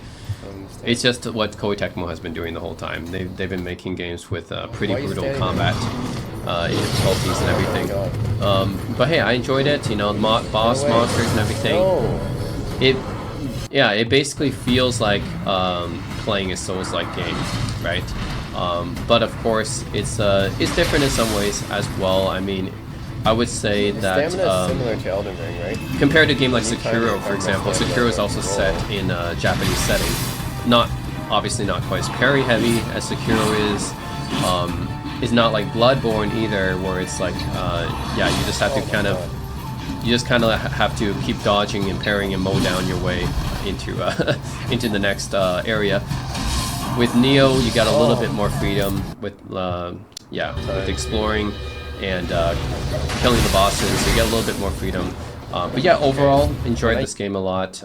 what Koei Tecmo has been doing the whole time. They've been making games with pretty brutal combat difficulties and everything. But hey, I enjoyed it. You know, boss monsters and everything. It basically feels like playing a Souls-like game, right? But of course, it's different in some ways as well. I mean, I would say that similar to Elden Ring, right? Compared to a game like Sekiro, for example, Sekiro is also set in a Japanese setting. Obviously not quite as parry heavy as Sekiro is. It's not like Bloodborne either, where it's like, yeah, you just have to have to keep dodging and parrying and mow down your way into into the next area. With Nioh, you got a little bit more freedom with with exploring and killing the bosses. So you get a little bit more freedom. But yeah, overall, enjoyed this game a lot.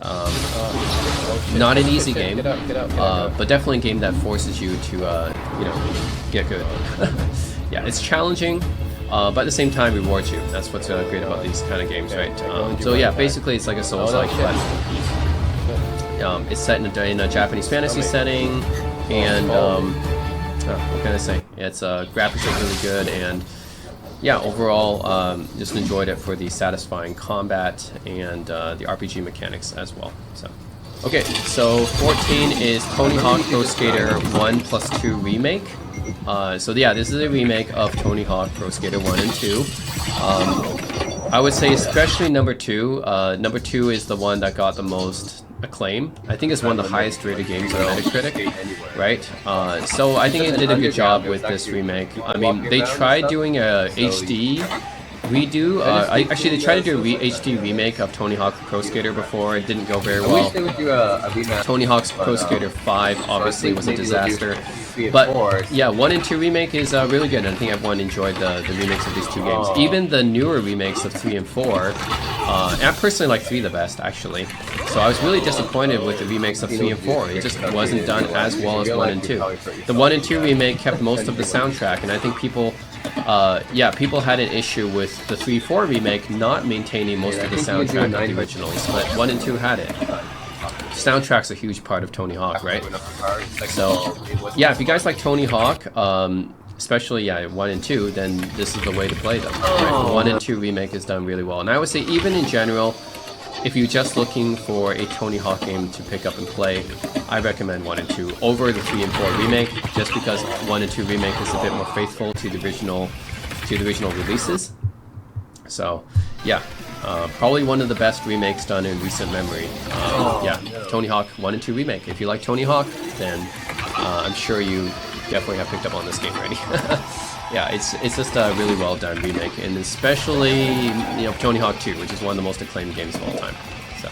Not an easy game, but definitely a game that forces you to, you know, get good. Yeah, it's challenging, but at the same time rewards you. That's what's great about these kind of games, right? So yeah, basically it's like a Souls-like, but it's set in a Japanese fantasy setting, and what can I say? It's graphics are really good, and yeah, overall, just enjoyed it for the satisfying combat and the RPG mechanics as well. So, okay, so 14 is Tony Hawk Pro Skater 1+2 Remake. So yeah, this is a remake of Tony Hawk Pro Skater 1 and 2. I would say especially number 2. Number 2 is the one that got the most acclaim. I think it's one of the highest rated games on Metacritic, right? So I think it did a good job with this remake. I mean, they tried doing a HD redo. Actually, they tried to do a HD remake of Tony Hawk Pro Skater before. It didn't go very well. Tony Hawk's Pro Skater 5 obviously was a disaster. But yeah, 1 and 2 remake is really good. I think everyone enjoyed the remakes of these two games. Even the newer remakes of 3 and 4. And I personally like 3 the best, actually. So I was really disappointed with the remakes of 3 and 4. It just wasn't done as well as 1 and 2. The 1 and 2 remake kept most of the soundtrack, and I think people had an issue with the 3-4 remake not maintaining most of the soundtrack of the originals, but 1 and 2 had it. Soundtrack's a huge part of Tony Hawk, right? So, yeah, if you guys like Tony Hawk, especially 1 and 2, then this is the way to play them. Right? The 1 and 2 remake is done really well, and I would say even in general, if you're just looking for a Tony Hawk game to pick up and play, I recommend 1 and 2 over the 3 and 4 remake, just because 1 and 2 remake is a bit more faithful to the original releases. So, yeah, probably one of the best remakes done in recent memory. Yeah, Tony Hawk 1 and 2 remake. If you like Tony Hawk, then I'm sure you definitely have picked up on this game already. Yeah, it's just a really well done remake, and especially Tony Hawk 2, which is one of the most acclaimed games of all time. So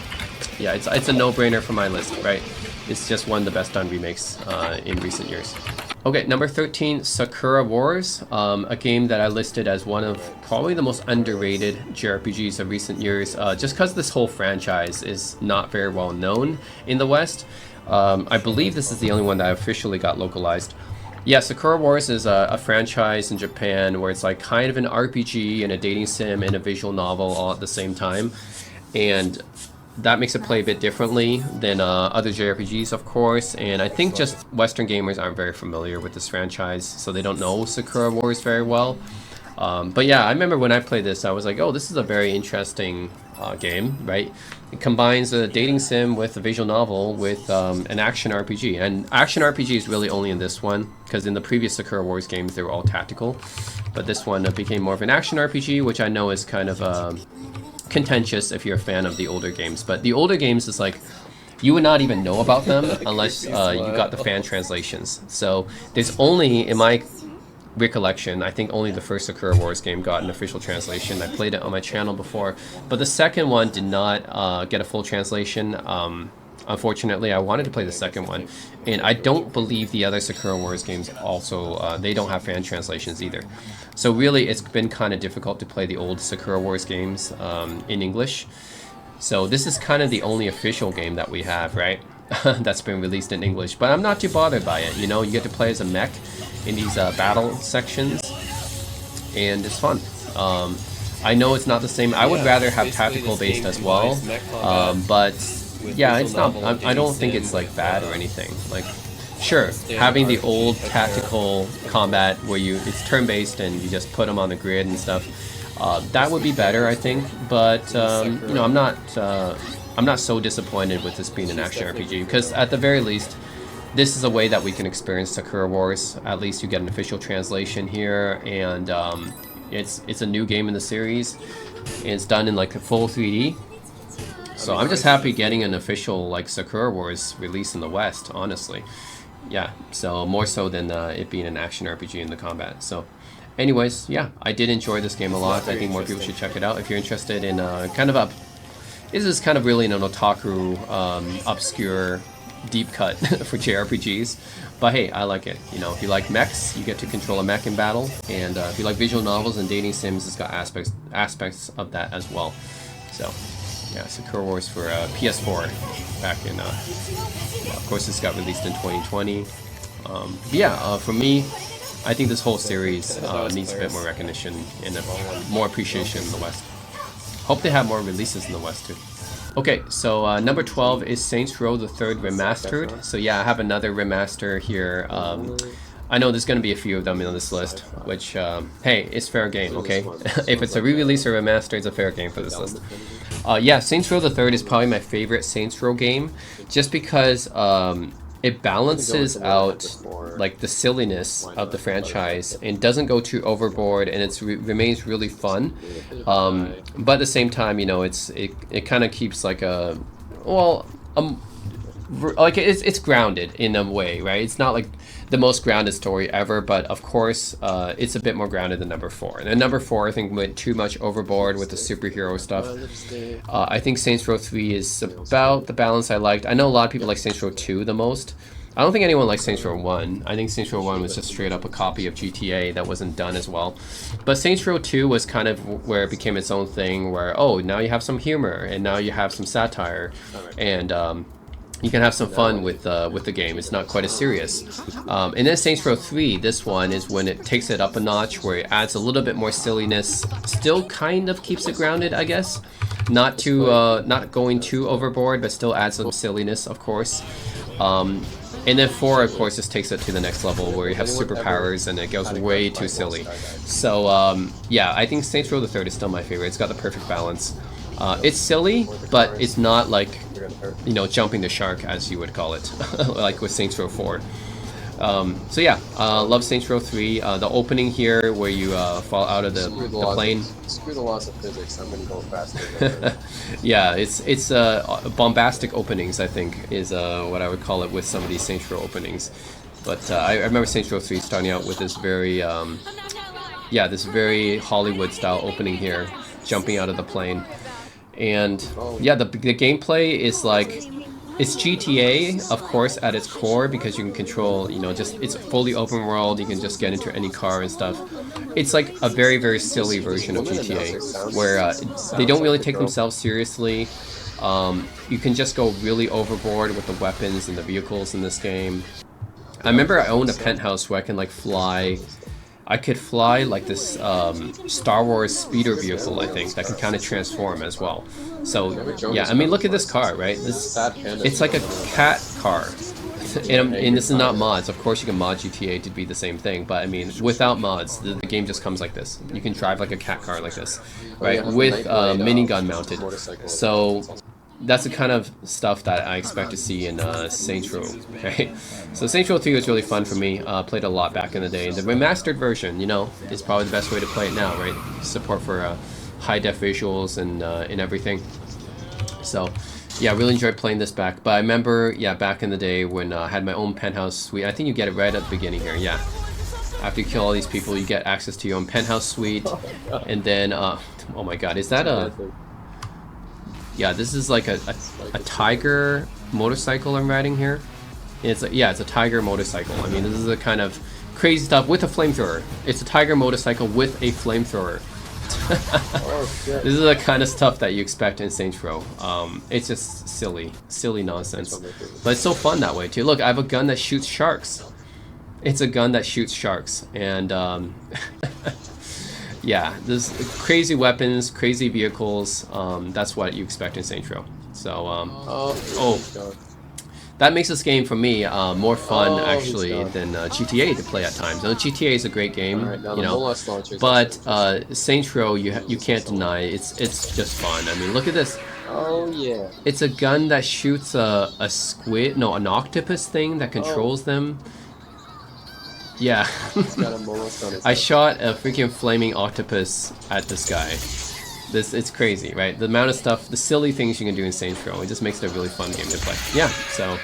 yeah, it's a no-brainer for my list, right? It's just one of the best done remakes in recent years. Okay, number 13, Sakura Wars, a game that I listed as one of probably the most underrated JRPGs of recent years, just because this whole franchise is not very well known in the West. I believe this is the only one that officially got localized. Yeah, Sakura Wars is a franchise in Japan where it's like kind of an RPG and a dating sim and a visual novel all at the same time. And that makes it play a bit differently than other JRPGs, of course. And I think just Western gamers aren't very familiar with this franchise, so they don't know Sakura Wars very well. But yeah, I remember when I played this, I was like, oh, this is a very interesting game, right? It combines a dating sim with a visual novel with an action RPG. And action RPG is really only in this one, because in the previous Sakura Wars games, they were all tactical. But this one became more of an action RPG, which I know is kind of contentious if you're a fan of the older games. But the older games is like, you would not even know about them unless you got the fan translations. So there's only, in my recollection, I think only the first Sakura Wars game got an official translation. I played it on my channel before, but the second one did not get a full translation. Unfortunately, I wanted to play the second one, and I don't believe the other Sakura Wars games also, they don't have fan translations either. So really, it's been kind of difficult to play the old Sakura Wars games in English. So this is kind of the only official game that we have, right? That's been released in English, but I'm not too bothered by it. You know, you get to play as a mech in these battle sections, and it's fun. I know it's not the same. I would rather have tactical based as well, but yeah, it's not. I don't think it's like bad or anything. Like, sure, having the old tactical combat where it's turn-based and you just put them on the grid and stuff, that would be better, I think. But you know, I'm not so disappointed with this being an action RPG, because at the very least, this is a way that we can experience Sakura Wars. At least you get an official translation here, and it's a new game in the series, and it's done in like a full 3D. So I'm just happy getting an official like Sakura Wars release in the West, honestly. Yeah, so more so than it being an action RPG in the combat. So anyways, yeah, I did enjoy this game a lot. I think more people should check it out if you're interested in kind of a... This is kind of really an otaku, obscure, deep cut for JRPGs. But hey, I like it. You know, if you like mechs, you get to control a mech in battle. And if you like visual novels and dating sims, it's got aspects of that as well. So yeah, Sakura Wars for PS4 back in, yeah, of course this got released in 2020. Yeah, for me, I think this whole series needs a bit more recognition and more appreciation in the West. Hope they have more releases in the West too. Okay, so number 12 is Saints Row the 3rd Remastered. So yeah, I have another remaster here. I know there's going to be a few of them on this list, which, hey, it's fair game, okay? If it's a re-release or remaster, it's a fair game for this list. Yeah, Saints Row the 3rd is probably my favorite Saints Row game, just because it balances out like the silliness of the franchise and doesn't go too overboard, and it remains really fun. But at the same time, you know, it kind of keeps like a, well, like it's grounded in a way, right? It's not like the most grounded story ever, but of course it's a bit more grounded than number 4. And number 4 I think went too much overboard with the superhero stuff. I think Saints Row 3 is about the balance I liked. I know a lot of people like Saints Row 2 the most. I don't think anyone likes Saints Row 1. I think Saints Row 1 was just straight up a copy of GTA that wasn't done as well. But Saints Row 2 was kind of where it became its own thing, where, oh, now you have some humor, and now you have some satire, and you can have some fun with the game. It's not quite as serious. And then Saints Row 3, this one is when it takes it up a notch, where it adds a little bit more silliness. Still kind of keeps it grounded, I guess. Not going too overboard, but still adds some silliness, of course. And then 4, of course, just takes it to the next level where you have superpowers and it goes way too silly. So, yeah, I think Saints Row the Third is still my favorite. It's got the perfect balance. It's silly, but it's not like, you know, jumping the shark, as you would call it, like with Saints Row 4. So yeah, love Saints Row 3. The opening here where you fall out of the plane. Screw the laws of physics. I'm gonna go faster. Yeah, it's bombastic openings, I think, is what I would call it with some of these Saints Row openings. But I remember Saints Row 3 starting out with this very, this very Hollywood style opening here, jumping out of the plane. And yeah, the gameplay is like, it's GTA, of course, at its core, because you can control, you know, just, it's fully open world, you can just get into any car and stuff. It's like a very, very silly version of GTA, where they don't really take themselves seriously. You can just go really overboard with the weapons and the vehicles in this game. I remember I owned a penthouse where I can like fly. I could fly like this Star Wars speeder vehicle, I think, that can kind of transform as well. So yeah, I mean, look at this car, right? It's like a cat car. And this is not mods. Of course you can mod GTA to be the same thing, but I mean, without mods, the game just comes like this. You can drive like a cat car like this, right? With minigun mounted. So that's the kind of stuff that I expect to see in Saints Row, right? So Saints Row 3 was really fun for me. Played a lot back in the day. The remastered version, you know, is probably the best way to play it now, right? Support for high-def visuals and everything. So yeah, really enjoyed playing this back. But I remember, yeah, back in the day when I had my own penthouse suite. I think you get it right at the beginning here, yeah. After you kill all these people, you get access to your own penthouse suite. And then, oh my god, is that a... Yeah, this is like a Tiger motorcycle I'm riding here. It's a, yeah, it's a Tiger motorcycle. I mean, this is the kind of crazy stuff with a flamethrower. It's a Tiger motorcycle with a flamethrower. This is the kind of stuff that you expect in Saints Row. It's just silly nonsense. But it's so fun that way too. Look, I have a gun that shoots sharks. It's a gun that shoots sharks, and yeah, there's crazy weapons, crazy vehicles. That's what you expect in Saints Row. So, that makes this game for me more fun actually than GTA to play at times. Now, GTA is a great game, you know, but Saints Row you can't deny it's just fun. I mean, look at this. Oh yeah. It's a gun that shoots a squid, no, an octopus thing that controls them. Yeah. I shot a freaking flaming octopus at this guy. It's crazy, right? The amount of stuff, the silly things you can do in Saints Row, it just makes it a really fun game to play. Yeah, so...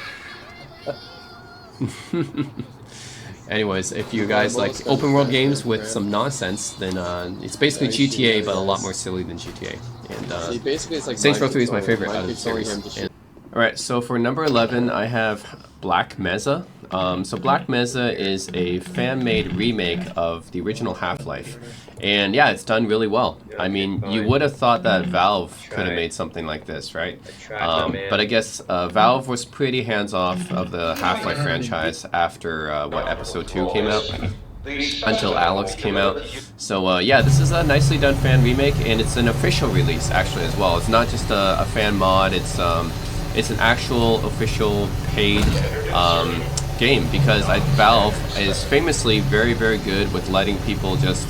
Anyways, if you guys like open world games with some nonsense, then it's basically GTA, but a lot more silly than GTA. And Saints Row 3 is my favorite out of the series. Alright, so for number 11, I have Black Mesa. So Black Mesa is a fan-made remake of the original Half-Life. And yeah, it's done really well. I mean, you would have thought that Valve could have made something like this, right? But I guess Valve was pretty hands-off of the Half-Life franchise after, Episode 2 came out? Until Alex came out. So yeah, this is a nicely done fan remake, and it's an official release, actually, as well. It's not just a fan mod, it's an actual official paid game, because Valve is famously very, very good with letting people just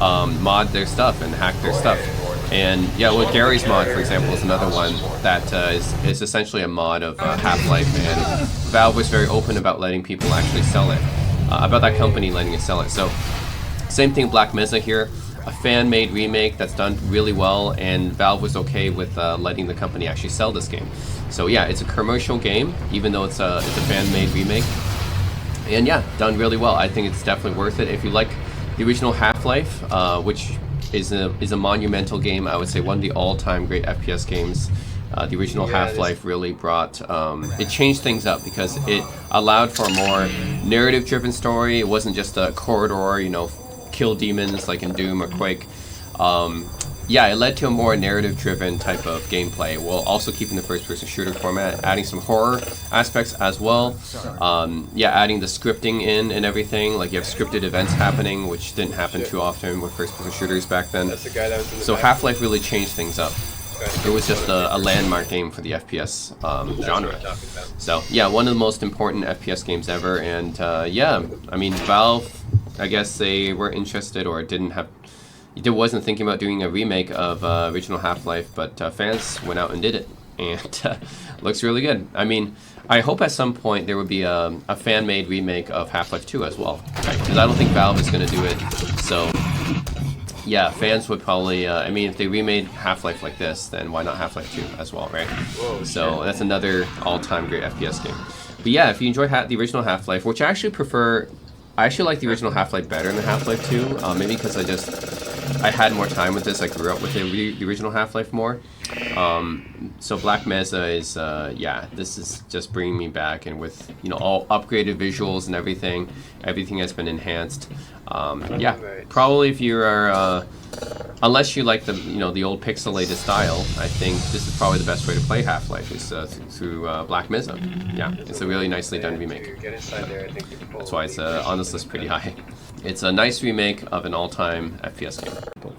mod their stuff and hack their stuff. And yeah, well, Gary's mod, for example, is another one that is essentially a mod of Half-Life, and Valve was very open about letting people actually sell it, about that company letting it sell it. So same thing, Black Mesa here. a fan-made remake that's done really well, and Valve was okay with letting the company actually sell this game. So yeah, it's a commercial game, even though it's a fan-made remake. And yeah, done really well. I think it's definitely worth it. If you like the original Half-Life, which is a monumental game, I would say one of the all-time great FPS games. The original Half-Life really brought, it changed things up because it allowed for a more narrative-driven story. It wasn't just a corridor, you know, kill demons like in Doom or Quake. Yeah, it led to a more narrative-driven type of gameplay, while also keeping the first-person shooter format, adding some horror aspects as well. Yeah, adding the scripting in and everything. Like you have scripted events happening, which didn't happen too often with first-person shooters back then. So Half-Life really changed things up. It was just a landmark game for the FPS genre. So yeah, one of the most important FPS games ever. And yeah, I mean, Valve, I guess they were interested or wasn't thinking about doing a remake of original Half-Life, but fans went out and did it, and looks really good. I mean, I hope at some point there would be a fan-made remake of Half-Life 2 as well, right? Because I don't think Valve is going to do it. So yeah, fans would probably, I mean, if they remade Half-Life like this, then why not Half-Life 2 as well, right? So that's another all-time great FPS game. But yeah, if you enjoy the original Half-Life, which I actually prefer, I actually like the original Half-Life better than Half-Life 2, maybe because I had more time with this. I grew up with the original Half-Life more. So Black Mesa is, yeah, this is just bringing me back, and with, you know, all upgraded visuals and everything has been enhanced. Yeah, probably if you are, unless you like the, you know, the old pixelated style, I think this is probably the best way to play Half-Life is through Black Mesa. Yeah, it's a really nicely done remake. That's why it's on this list pretty high. It's a nice remake of an all-time FPS game.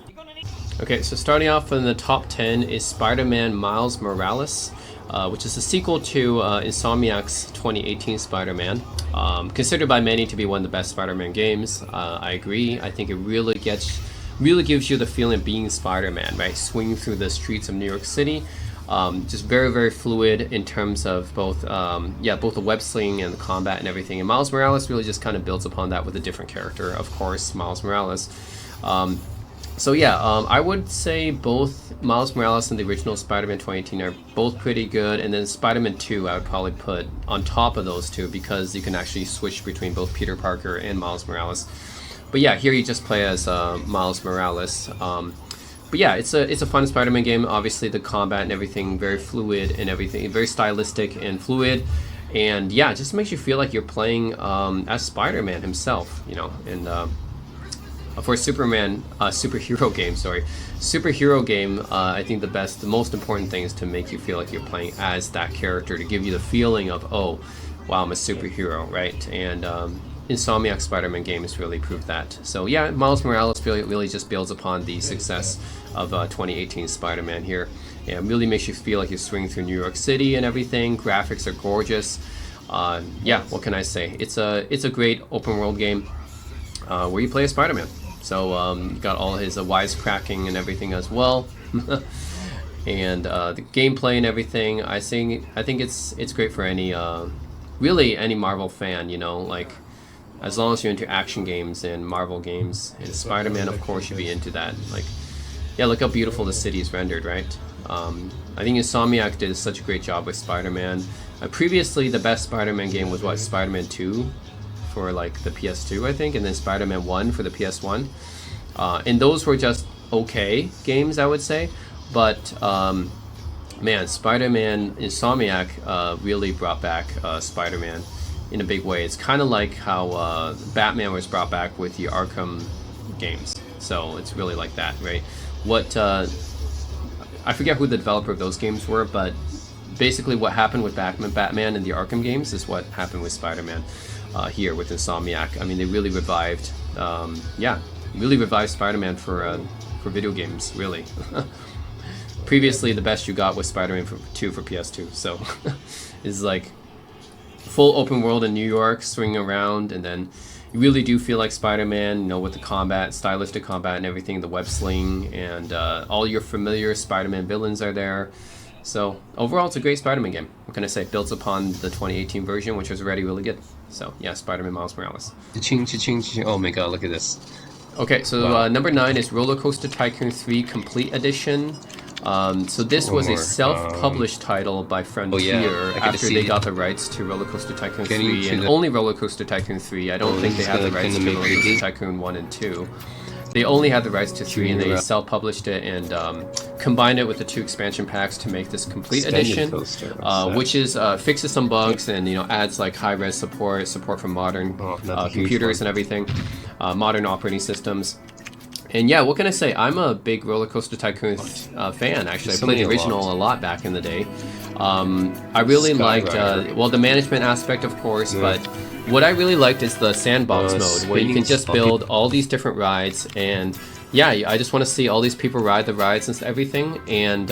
Okay, so starting off in the top 10 is Spider-Man Miles Morales, which is a sequel to Insomniac's 2018 Spider-Man. Considered by many to be one of the best Spider-Man games. I agree. I think it really gives you the feeling of being Spider-Man, right? Swinging through the streets of New York City. Just very, very fluid in terms of both, both the web slinging and the combat and everything. And Miles Morales really just kind of builds upon that with a different character, of course, Miles Morales. So yeah, I would say both Miles Morales and the original Spider-Man 2018 are both pretty good, and then Spider-Man 2 I would probably put on top of those two because you can actually switch between both Peter Parker and Miles Morales. But yeah, here you just play as Miles Morales. But yeah, it's a fun Spider-Man game. Obviously the combat and everything very fluid and everything, very stylistic and fluid. And yeah, it just makes you feel like you're playing as Spider-Man himself, you know. And for a superhero game, I think the most important thing is to make you feel like you're playing as that character, to give you the feeling of, oh, wow, I'm a superhero, right? And Insomniac Spider-Man games really proved that. So yeah, Miles Morales really just builds upon the success of 2018 Spider-Man here. And really makes you feel like you're swinging through New York City and everything. Graphics are gorgeous. Yeah, what can I say? It's a great open world game where you play as Spider-Man. So you got all his wisecracking and everything as well. And the gameplay and everything, I think it's great for any really any Marvel fan, you know, like as long as you're into action games and Marvel games, and Spider-Man of course should be into that. Like, yeah, look how beautiful the city is rendered, right? I think Insomniac did such a great job with Spider-Man. Previously the best Spider-Man game was what, Spider-Man 2 for like the PS2 I think, and then Spider-Man 1 for the PS1. And those were just okay games, I would say, but man, Spider-Man Insomniac really brought back Spider-Man in a big way. It's kind of like how Batman was brought back with the Arkham games. So it's really like that, right? What I forget who the developer of those games were, but basically what happened with Batman and the Arkham games is what happened with Spider-Man here with Insomniac. I mean, they really revived, really revived Spider-Man for video games, really. Previously, the best you got was Spider-Man 2 for PS2, so it's like full open world in New York, swinging around, and then you really do feel like Spider-Man, you know, with the combat, stylistic combat and everything, the web sling, and all your familiar Spider-Man villains are there. So overall, it's a great Spider-Man game. What can I say? It builds upon the 2018 version, which was already really good. So yeah, Spider-Man Miles Morales. Cha-ching, cha-ching, cha-ching. Oh my god, look at this. Okay, so number 9 is Roller Coaster Tycoon 3 Complete Edition. So this was a self-published title by Frontier after they got the rights to Roller Coaster Tycoon 3 and only Roller Coaster Tycoon 3. I don't think they have the rights to Roller Coaster Tycoon 1 and 2. They only had the rights to 3 and they self-published it and combined it with the 2 expansion packs to make this Complete Edition, which is fixes some bugs and adds like high-res support for modern computers and everything, modern operating systems. And yeah, what can I say? I'm a big Roller Coaster Tycoon fan, actually. I played the original a lot back in the day. I really liked, well, the management aspect, of course, but what I really liked is the sandbox mode, where you can just build all these different rides, and yeah, I just want to see all these people ride the rides and everything, and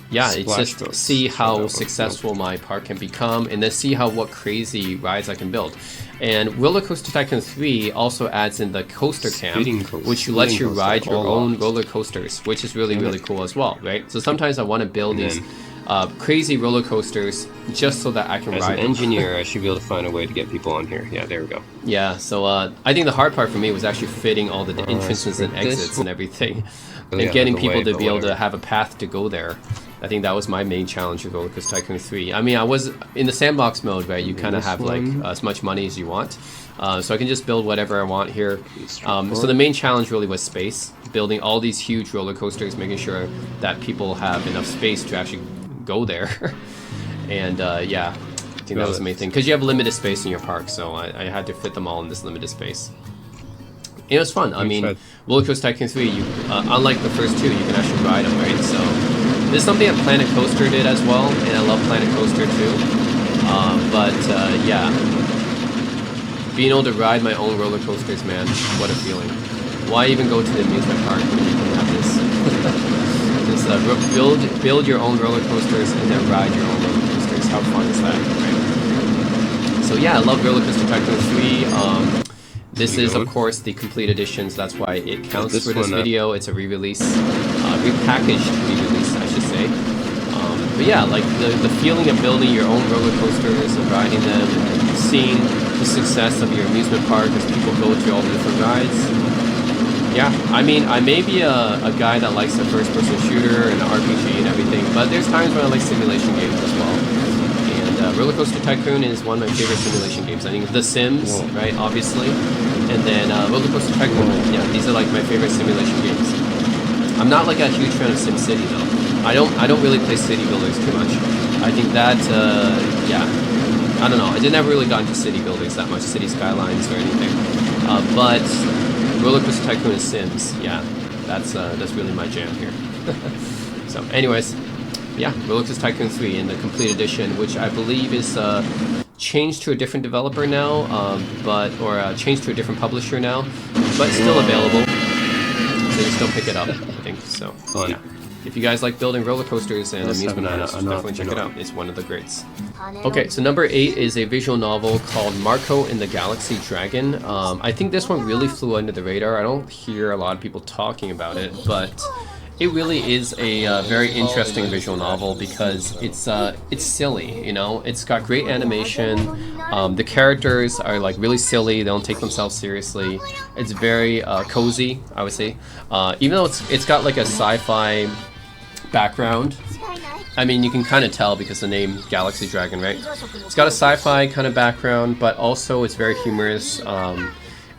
yeah, it's just see how successful my park can become, and then see what crazy rides I can build. And Roller Coaster Tycoon 3 also adds in the coaster camp, which lets you ride your own roller coasters, which is really cool as well, right? So sometimes I want to build these crazy roller coasters just so that I can ride them. As an engineer, I should be able to find a way to get people on here. Yeah, there we go. Yeah, so I think the hard part for me was actually fitting all the entrances and exits and everything, and getting people to be able to have a path to go there. I think that was my main challenge with Roller Coaster Tycoon 3. I mean, I was in the sandbox mode where you kind of have like as much money as you want, so I can just build whatever I want here. So the main challenge really was space, building all these huge roller coasters, making sure that people have enough space to actually go there. And yeah, I think that was the main thing, because you have limited space in your park, so I had to fit them all in this limited space. And it was fun. I mean, Roller Coaster Tycoon 3, unlike the first 2, you can actually ride them, right? So this is something that Planet Coaster did as well, and I love Planet Coaster too. Yeah, being able to ride my own roller coasters, man, what a feeling. Why even go to the amusement park when you can have this? Just build your own roller coasters and then ride your own roller coasters. How fun is that, right? So yeah, I love Roller Coaster Tycoon 3. This is, of course, the complete edition, so that's why it counts for this video. It's a re-release, repackaged re-release, I should say. But yeah, like the feeling of building your own roller coasters and riding them and seeing the success of your amusement park as people go through all the different rides. Yeah, I mean, I may be a guy that likes the first-person shooter and RPG and everything, but there's times when I like simulation games as well. Roller Coaster Tycoon is one of my favorite simulation games. I think The Sims, right, obviously, and then Roller Coaster Tycoon. Yeah, these are like my favorite simulation games. I'm not like a huge fan of SimCity though. I don't really play city builders too much. I think that yeah, I don't know. I never really got into city builders that much, city skylines or anything. But Roller Coaster Tycoon is Sims. Yeah, that's really my jam here. So, anyways. Yeah, Roller Coaster Tycoon 3 in the complete edition, which I believe is changed to a different developer now, or changed to a different publisher now, but still available. So you can still pick it up, I think. So yeah, if you guys like building roller coasters and amusement parks, definitely check it out. It's one of the greats. Okay, so number 8 is a visual novel called Marco and the Galaxy Dragon. I think this one really flew under the radar. I don't hear a lot of people talking about it, but it really is a very interesting visual novel because it's silly, It's got great animation. The characters are like really silly. They don't take themselves seriously. It's very cozy, I would say. Even though it's got like a sci-fi background. I mean, you can kind of tell because the name Galaxy Dragon, right? It's got a sci-fi kind of background, but also it's very humorous.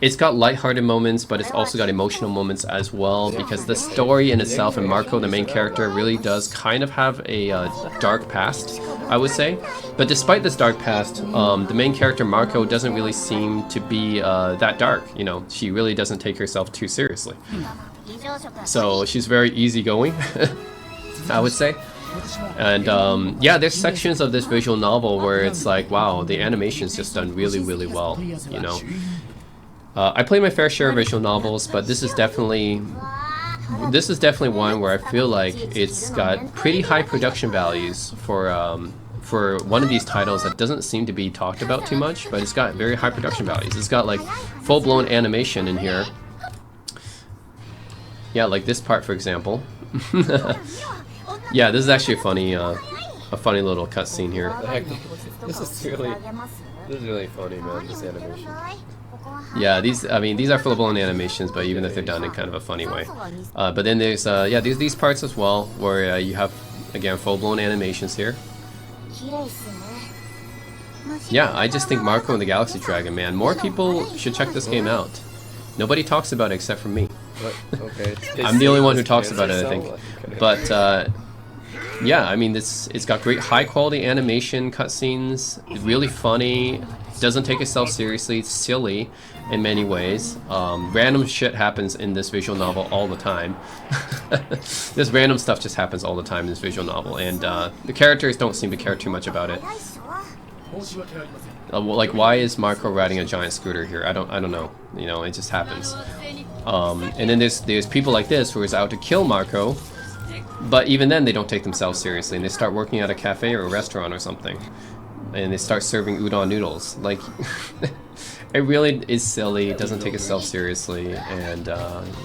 It's got lighthearted moments, but it's also got emotional moments as well, because the story in itself and Marco, the main character, really does kind of have a dark past, I would say. But despite this dark past, the main character, Marco, doesn't really seem to be that dark, She really doesn't take herself too seriously. So she's very easygoing, I would say. And yeah, there's sections of this visual novel where it's like, wow, the animation's just done really, really well, I play my fair share of visual novels, but this is definitely one where I feel like it's got pretty high production values for one of these titles that doesn't seem to be talked about too much, but it's got very high production values. It's got like full-blown animation in here. Yeah, like this part, for example. Yeah, this is actually a funny little cutscene here. This is really funny, man. This animation. Yeah, these are full-blown animations, but even if they're done in kind of a funny way. But then there's yeah, these parts as well where you have again full-blown animations here. Yeah, I just think Marco and the Galaxy Dragon, man, more people should check this game out. Nobody talks about it except for me. Okay. I'm the only one who talks about it, I think. But yeah, I mean, it's got great high-quality animation cutscenes, really funny, doesn't take itself seriously, it's silly in many ways. Random shit happens in this visual novel all the time. This random stuff just happens all the time in this visual novel, and the characters don't seem to care too much about it. Like, why is Marco riding a giant scooter here? I don't know. You know, it just happens. And then there's people like this who is out to kill Marco, but even then they don't take themselves seriously, and they start working at a cafe or a restaurant or something, and they start serving udon noodles. Like, it really is silly. It doesn't take itself seriously, and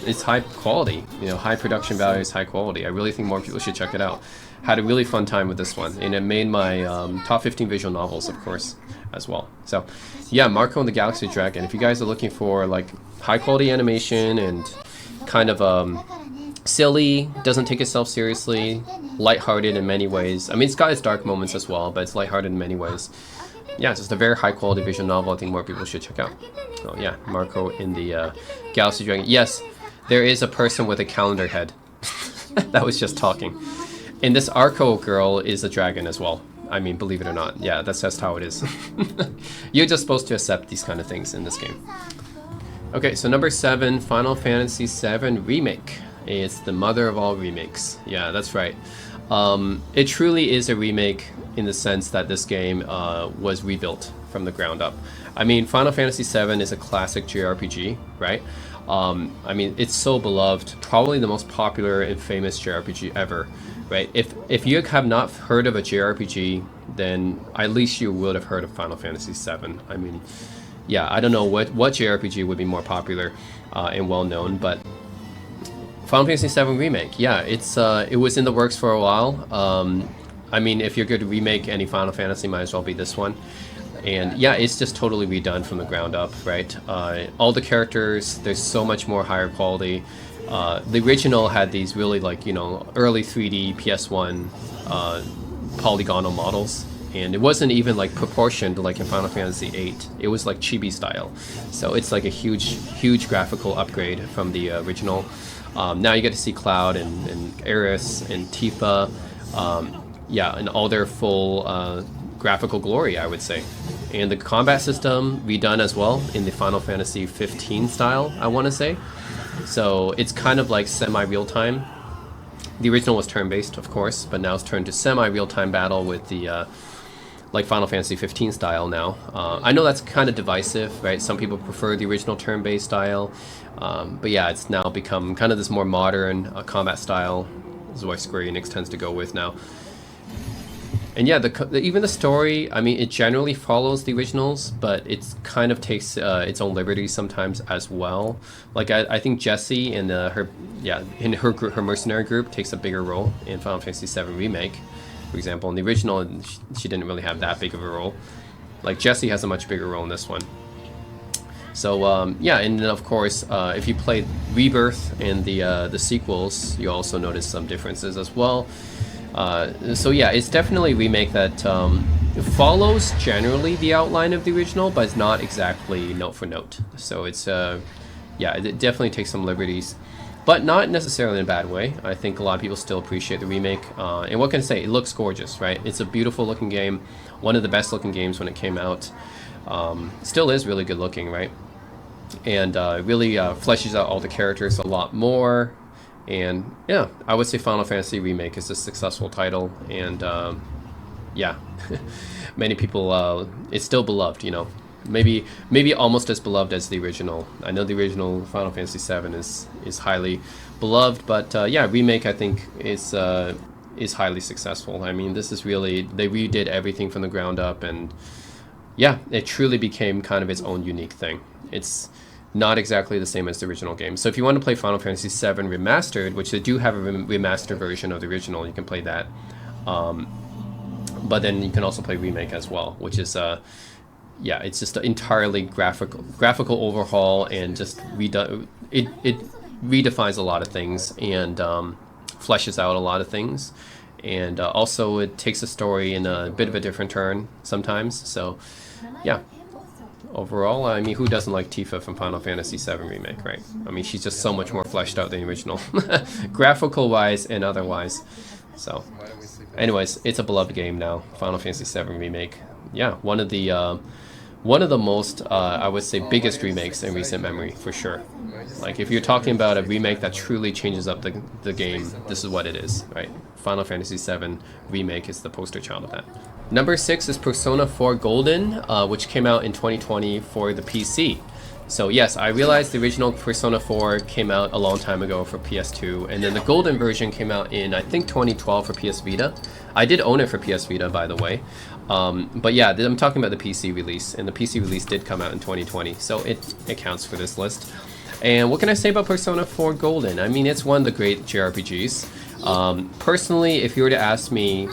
it's high quality. You know, high production values, high quality. I really think more people should check it out. Had a really fun time with this one, and it made my top 15 visual novels, of course, as well. So, yeah, Marco and the Galaxy Dragon. If you guys are looking for like high quality animation and kind of silly, doesn't take itself seriously, lighthearted in many ways. I mean, it's got its dark moments as well, but it's lighthearted in many ways. Yeah, it's just a very high quality visual novel. I think more people should check out. So yeah, Marco in the Galaxy Dragon. Yes, there is a person with a calendar head. That was just talking. And this Arco girl is a dragon as well. I mean, believe it or not. Yeah, that's just how it is. You're just supposed to accept these kind of things in this game. Okay, so number 7, Final Fantasy VII Remake. It's the mother of all remakes. Yeah, that's right. It truly is a remake in the sense that this game was rebuilt from the ground up. I mean, Final Fantasy VII is a classic JRPG, right? I mean, it's so beloved, probably the most popular and famous JRPG ever, right? If you have not heard of a JRPG, then at least you would have heard of Final Fantasy VII. I mean, yeah, I don't know what JRPG would be more popular and well known, but Final Fantasy VII Remake, yeah, it was in the works for a while. I mean, if you're going to remake any Final Fantasy, might as well be this one. And yeah, it's just totally redone from the ground up, right? All the characters, there's so much more higher quality. The original had these really, like, you know, early 3D PS1 polygonal models, and it wasn't even like proportioned like in Final Fantasy VIII. It was like chibi style, so it's like a huge graphical upgrade from the original. Now you get to see Cloud and Aeris and Tifa, yeah, in all their full graphical glory, I would say. And the combat system redone as well in the Final Fantasy 15 style, I want to say. So it's kind of like semi-real-time. The original was turn-based, of course, but now it's turned to semi-real-time battle with the like Final Fantasy 15 style now. I know that's kind of divisive, right? Some people prefer the original turn-based style, but yeah, it's now become kind of this more modern combat style. This is what Square Enix tends to go with now. And yeah, even the story, I mean, it generally follows the originals, but it kind of takes its own liberties sometimes as well. Like I think Jessie and her mercenary group takes a bigger role in Final Fantasy VII Remake, for example. In the original, she didn't really have that big of a role. Like Jessie has a much bigger role in this one. So yeah, and then of course, if you played Rebirth and the sequels, you also notice some differences as well. So yeah, it's definitely a remake that follows generally the outline of the original, but it's not exactly note for note. So it's yeah, it definitely takes some liberties, but not necessarily in a bad way. I think a lot of people still appreciate the remake. And what can I say? It looks gorgeous, right? It's a beautiful looking game, one of the best looking games when it came out. Still is really good looking, right? And really fleshes out all the characters a lot more. And yeah, I would say Final Fantasy Remake is a successful title, and yeah, many people, it's still beloved, you know, maybe almost as beloved as the original. I know the original Final Fantasy VII is highly beloved, but yeah, Remake I think is highly successful. I mean, this is really, they redid everything from the ground up, and yeah, it truly became kind of its own unique thing. It's not exactly the same as the original game. So if you want to play Final Fantasy VII Remastered, which they do have a remastered version of the original, you can play that. But then you can also play Remake as well, which is, yeah, it's just an entirely graphical overhaul, and just it redefines a lot of things, and fleshes out a lot of things, and also it takes the story in a bit of a different turn sometimes. So yeah, overall, I mean, who doesn't like Tifa from Final Fantasy VII Remake, right? I mean, she's just so much more fleshed out than the original, graphical wise and otherwise. So anyways, it's a beloved game now, Final Fantasy VII Remake. Yeah, one of the most, I would say, biggest remakes in recent memory, for sure. Like, if you're talking about a remake that truly changes up the game, this is what it is, right? Final Fantasy VII Remake is the poster child of that. Number 6 is Persona 4 Golden, which came out in 2020 for the PC. So yes, I realized the original Persona 4 came out a long time ago for PS2, and then the Golden version came out in, I think, 2012 for PS Vita. I did own it for PS Vita, by the way. But yeah, I'm talking about the PC release, and the PC release did come out in 2020, so it counts for this list. And what can I say about Persona 4 Golden? I mean, it's one of the great JRPGs. Personally, if you were to ask me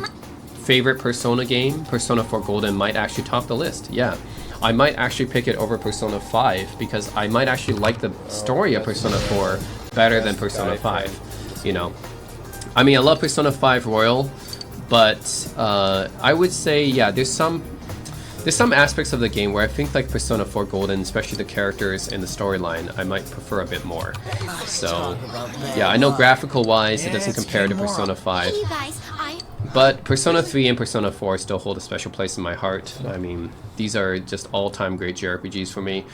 favorite Persona game, Persona 4 Golden might actually top the list, yeah. I might actually pick it over Persona 5, because I might actually like the story of Persona 4 better than Persona 5, you know. I mean, I love Persona 5 Royal, but I would say, yeah, there's some aspects of the game where I think like Persona 4 Golden, especially the characters and the storyline, I might prefer a bit more. So yeah, I know graphical wise it doesn't compare to Persona 5, but Persona 3 and Persona 4 still hold a special place in my heart. I mean, these are just all-time great JRPGs for me.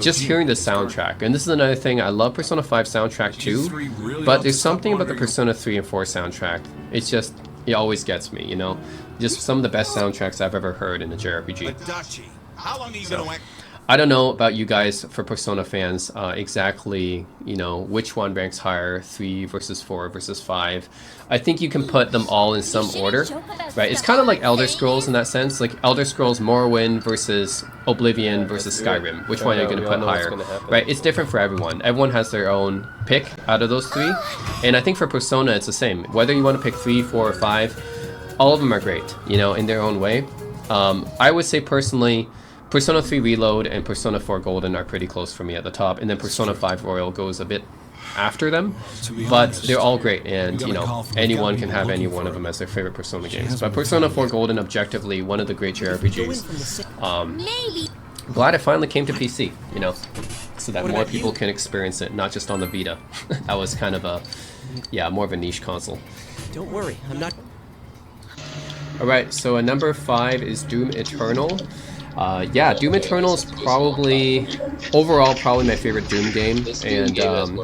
Just hearing the soundtrack, and this is another thing, I love Persona 5 soundtrack too, but there's something about the Persona 3 and 4 soundtrack, it's just, it always gets me, you know? Just some of the best soundtracks I've ever heard in a JRPG. So, I don't know about you guys, for Persona fans, exactly, you know, which one ranks higher, 3 versus 4 versus 5. I think you can put them all in some order, right? It's kind of like Elder Scrolls in that sense, like Elder Scrolls Morrowind versus Oblivion versus Skyrim. Which one are you going to put higher, right? It's different for everyone. Everyone has their own pick out of those 3, and I think for Persona it's the same. Whether you want to pick 3, 4, or 5, all of them are great, you know, in their own way. I would say personally, Persona 3 Reload and Persona 4 Golden are pretty close for me at the top, and then Persona 5 Royal goes a bit after them, but they're all great, and you know, anyone can have any one of them as their favorite Persona games. But Persona 4 Golden, objectively, one of the great JRPGs. Glad it finally came to PC, you know, so that more people can experience it, not just on the Vita. That was kind of a, yeah, more of a niche console. Don't worry, I'm not... Alright, so number 5 is Doom Eternal. Yeah, Doom Eternal is probably, overall, probably my favorite Doom game, and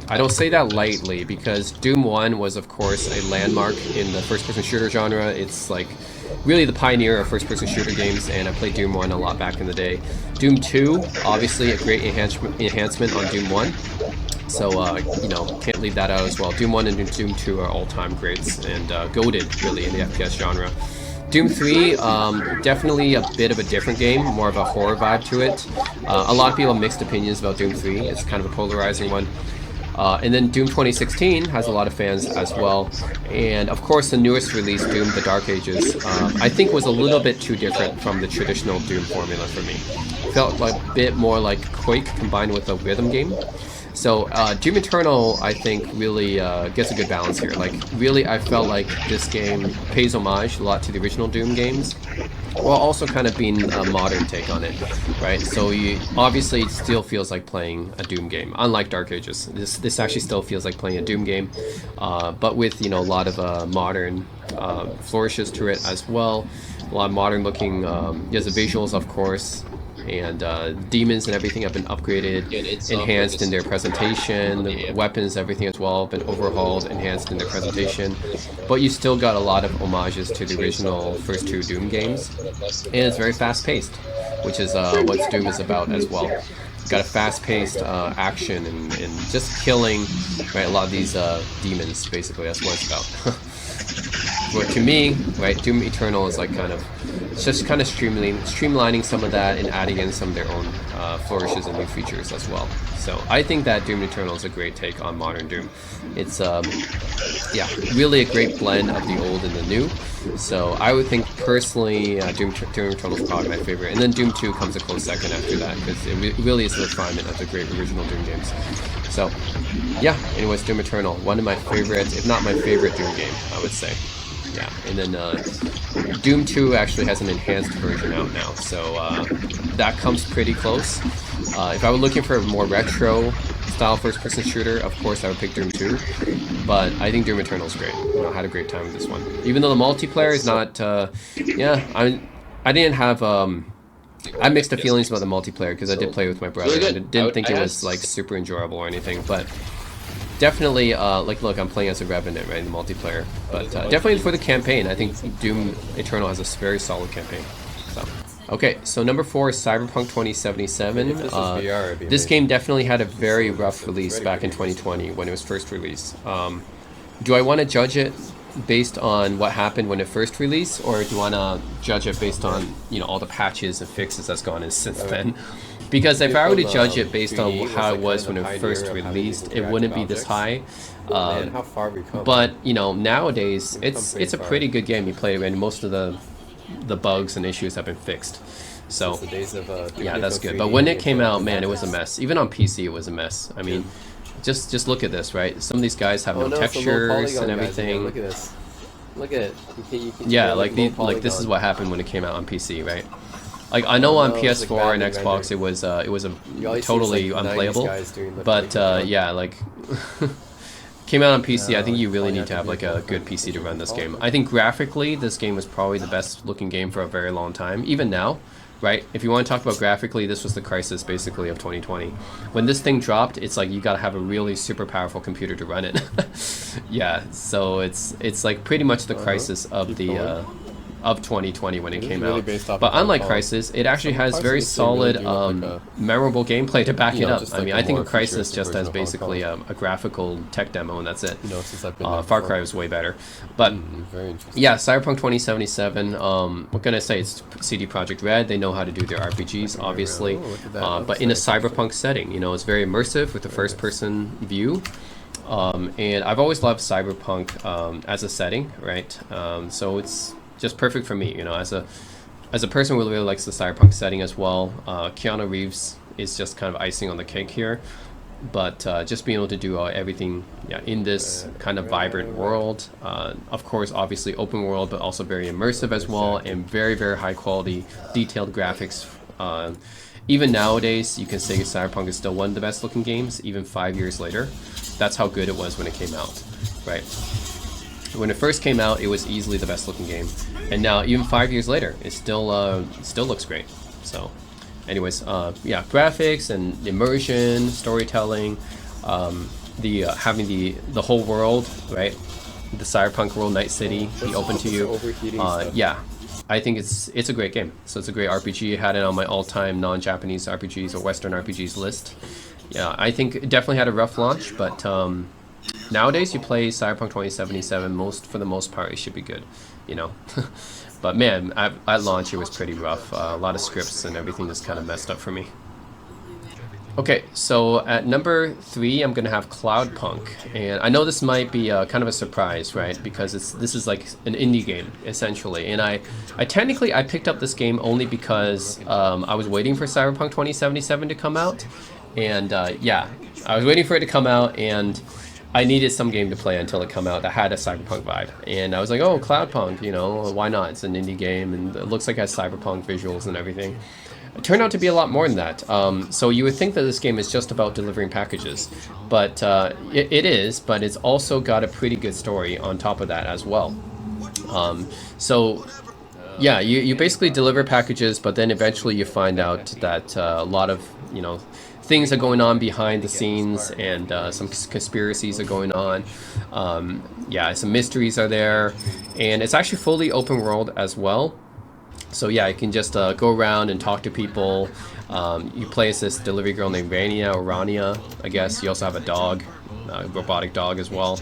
I don't say that lightly, because Doom 1 was, of course, a landmark in the first-person shooter genre. It's like really the pioneer of first-person shooter games, and I played Doom 1 a lot back in the day. Doom 2, obviously a great enhancement on Doom 1, so you know, can't leave that out as well. Doom 1 and Doom 2 are all-time greats, and goated, really, in the FPS genre. Doom 3, definitely a bit of a different game, more of a horror vibe to it. A lot of people have mixed opinions about Doom 3, it's kind of a polarizing one. And then Doom 2016 has a lot of fans as well. And of course the newest release, Doom The Dark Ages, I think was a little bit too different from the traditional Doom formula for me. Felt like a bit more like Quake combined with a rhythm game. So Doom Eternal, I think, really gets a good balance here. Like, really, I felt like this game pays homage a lot to the original Doom games, while also kind of being a modern take on it, right? So obviously it still feels like playing a Doom game, unlike Dark Ages. This actually still feels like playing a Doom game, but with, you know, a lot of modern flourishes to it as well. A lot of modern looking, there's the visuals, of course. And demons and everything have been upgraded, enhanced in their presentation. The weapons, everything as well, have been overhauled, enhanced in their presentation. But you still got a lot of homages to the original first 2 Doom games. And it's very fast-paced, which is what Doom is about as well. Got a fast-paced action and just killing, right, a lot of these demons, basically. That's what it's about. But to me, right, Doom Eternal is like kind of, it's just kind of streamlining some of that and adding in some of their own flourishes and new features as well. So I think that Doom Eternal is a great take on modern Doom. It's yeah, really a great blend of the old and the new. So I would think personally, Doom Eternal is probably my favorite, and then Doom 2 comes a close second after that because it really is the refinement of the great original Doom games. So yeah, anyways, Doom Eternal, one of my favorites, if not my favorite Doom game, I would say. Yeah, and then Doom 2 actually has an enhanced version out now, so that comes pretty close. If I were looking for a more retro style first-person shooter, of course I would pick Doom 2, but I think Doom Eternal is great. You know, I had a great time with this one. Even though the multiplayer is not, yeah, I didn't have, I mixed the feelings about the multiplayer because I did play with my brother. I didn't think it was like super enjoyable or anything, but definitely, like, look, I'm playing as a Revenant, right, in the multiplayer. But definitely for the campaign, I think Doom Eternal has a very solid campaign. So, okay, so number 4 is Cyberpunk 2077. This game definitely had a very rough release back in 2020 when it was first released. Do I want to judge it based on what happened when it first released, or do you want to judge it based on, you know, all the patches and fixes that's gone in since then? Because if I were to judge it based on how it was when it first released, it wouldn't be this high. But you know, nowadays it's a pretty good game. You play it, and most of the bugs and issues have been fixed. So yeah, that's good. But when it came out, man, it was a mess. Even on PC, it was a mess. I mean, just look at this, right? Some of these guys have no textures and everything. Look at this. Look at it. You can yeah, like this is what happened when it came out on PC, right? Like, I know on PS4 and Xbox it was a totally unplayable, but yeah, like came out on PC. I think you really need to have like a good PC to run this game. I think graphically this game was probably the best looking game for a very long time, even now, right? If you want to talk about graphically, this was the crisis basically of 2020. When this thing dropped, it's like you gotta have a really super powerful computer to run it. Yeah, so it's like pretty much the crisis of the of 2020 when it came out. But unlike Crysis, it actually has very solid, memorable gameplay to back it up. I mean, I think Crysis just has basically a graphical tech demo and that's it. Far Cry was way better. But yeah, Cyberpunk 2077, what can I say? It's CD Projekt Red. They know how to do their RPGs, obviously. But in a cyberpunk setting, you know, it's very immersive with the first-person view. And I've always loved cyberpunk as a setting, right? So it's just perfect for me, you know, as a person who really likes the cyberpunk setting as well. Keanu Reeves is just kind of icing on the cake here, but just being able to do everything, yeah, in this kind of vibrant world. Of course, obviously open world, but also very immersive as well, and very, very high quality, detailed graphics. Even nowadays, you can say Cyberpunk is still one of the best looking games, even 5 years later. That's how good it was when it came out, right? When it first came out, it was easily the best looking game, and now even 5 years later, it still looks great. So, anyways, yeah, graphics and immersion, storytelling, having the whole world, right? The cyberpunk world, Night City, be open to you. Yeah, I think it's a great game. So it's a great RPG. I had it on my all-time non-Japanese RPGs or Western RPGs list. Yeah, I think it definitely had a rough launch, but nowadays you play Cyberpunk 2077, for the most part it should be good, you know. But man, at launch it was pretty rough. A lot of scripts and everything just kind of messed up for me. Okay, so at number 3 I'm gonna have Cloudpunk, and I know this might be kind of a surprise, right? Because this is like an indie game essentially, and I technically picked up this game only because I was waiting for Cyberpunk 2077 to come out, and yeah, I was waiting for it to come out, and I needed some game to play until it come out that had a cyberpunk vibe, and I was like, oh, Cloudpunk, you know, why not? It's an indie game, and it looks like it has cyberpunk visuals and everything. It turned out to be a lot more than that. So you would think that this game is just about delivering packages, but it is, but it's also got a pretty good story on top of that as well. So yeah, you basically deliver packages, but then eventually you find out that a lot of, you know, things are going on behind the scenes, and some conspiracies are going on. Yeah, some mysteries are there, and it's actually fully open world as well. So yeah, you can just go around and talk to people. You play as this delivery girl named Rania, or Rania, I guess. You also have a dog robotic dog as well.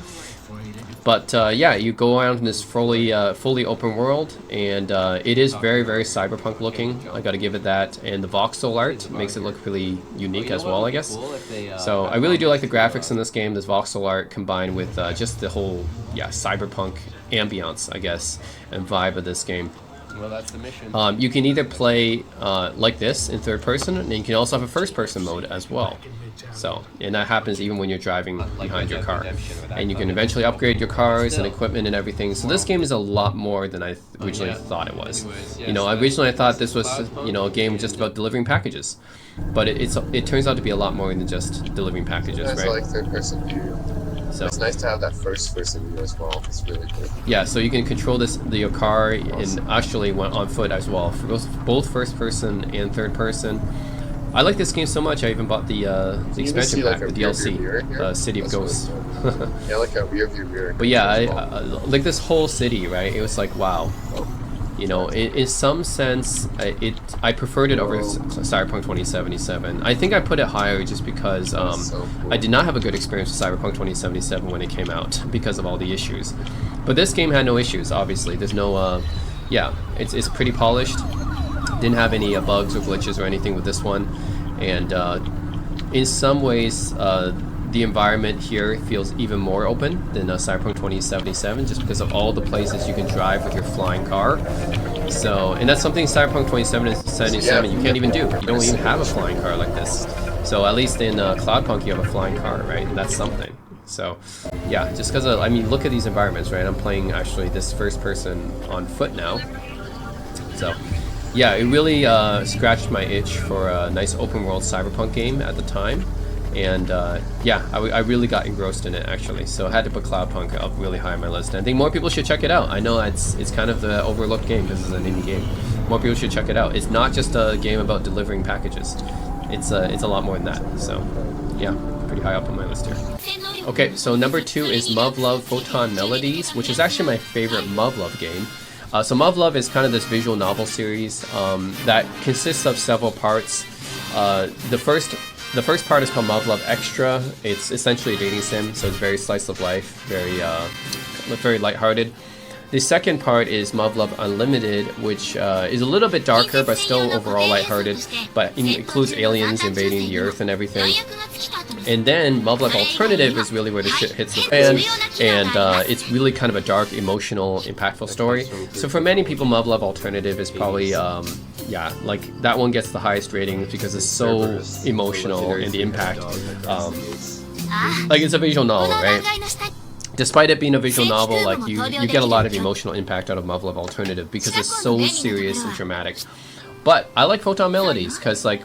But yeah, you go around in this fully open world, and it is very, very cyberpunk looking. I gotta give it that. And the voxel art makes it look really unique as well, I guess. So I really do like the graphics in this game, this voxel art combined with just the whole, yeah, cyberpunk ambiance, I guess, and vibe of this game. Well, that's the mission. You can either play like this in third person, and you can also have a first person mode as well. So, and that happens even when you're driving behind your car. And you can eventually upgrade your cars and equipment and everything. So this game is a lot more than I originally thought it was. You know, originally I thought this was, you know, a game just about delivering packages. But it turns out to be a lot more than just delivering packages, right? I like third person view. So it's nice to have that first person view as well. It's really good. Yeah, so you can control your car and actually went on foot as well, for both first person and third person. I like this game so much. I even bought the expansion pack, the DLC, City of Ghosts. Yeah, like a rear view mirror. But yeah, like this whole city, right? It was like, wow. You know, in some sense, I preferred it over Cyberpunk 2077. I think I put it higher just because I did not have a good experience with Cyberpunk 2077 when it came out because of all the issues. But this game had no issues, obviously. There's no, yeah, it's pretty polished. Didn't have any bugs or glitches or anything with this one. And in some ways, the environment here feels even more open than Cyberpunk 2077, just because of all the places you can drive with your flying car. So, and that's something Cyberpunk 2077 you can't even do. You don't even have a flying car like this. So at least in Cloudpunk you have a flying car, right? And that's something. So, yeah, just because I mean, look at these environments, right? I'm playing actually this first person on foot now. So, yeah, it really scratched my itch for a nice open world Cyberpunk game at the time. And yeah, I really got engrossed in it actually, so I had to put Cloudpunk up really high on my list. And I think more people should check it out. I know it's kind of the overlooked game. This is an indie game. More people should check it out. It's not just a game about delivering packages. It's a lot more than that. So yeah, pretty high up on my list here. Okay, so number 2 is Muv-Luv Photon Melodies, which is actually my favorite Muv-Luv game. So Muv-Luv is kind of this visual novel series that consists of several parts. The first part is called Muv-Luv Extra. It's essentially a dating sim, so it's very slice of life, very lighthearted. The second part is Muv-Luv Unlimited, which is a little bit darker, but still overall lighthearted, but includes aliens invading the Earth and everything. And then Muv-Luv Alternative is really where the shit hits the fan, and it's really kind of a dark, emotional, impactful story. So for many people, Muv-Luv Alternative is probably, yeah, like that one gets the highest ratings because it's so emotional and the impact. Like it's a visual novel, right? Despite it being a visual novel, like you get a lot of emotional impact out of Muv-Luv Alternative because it's so serious and dramatic. But I like Photon Melodies because like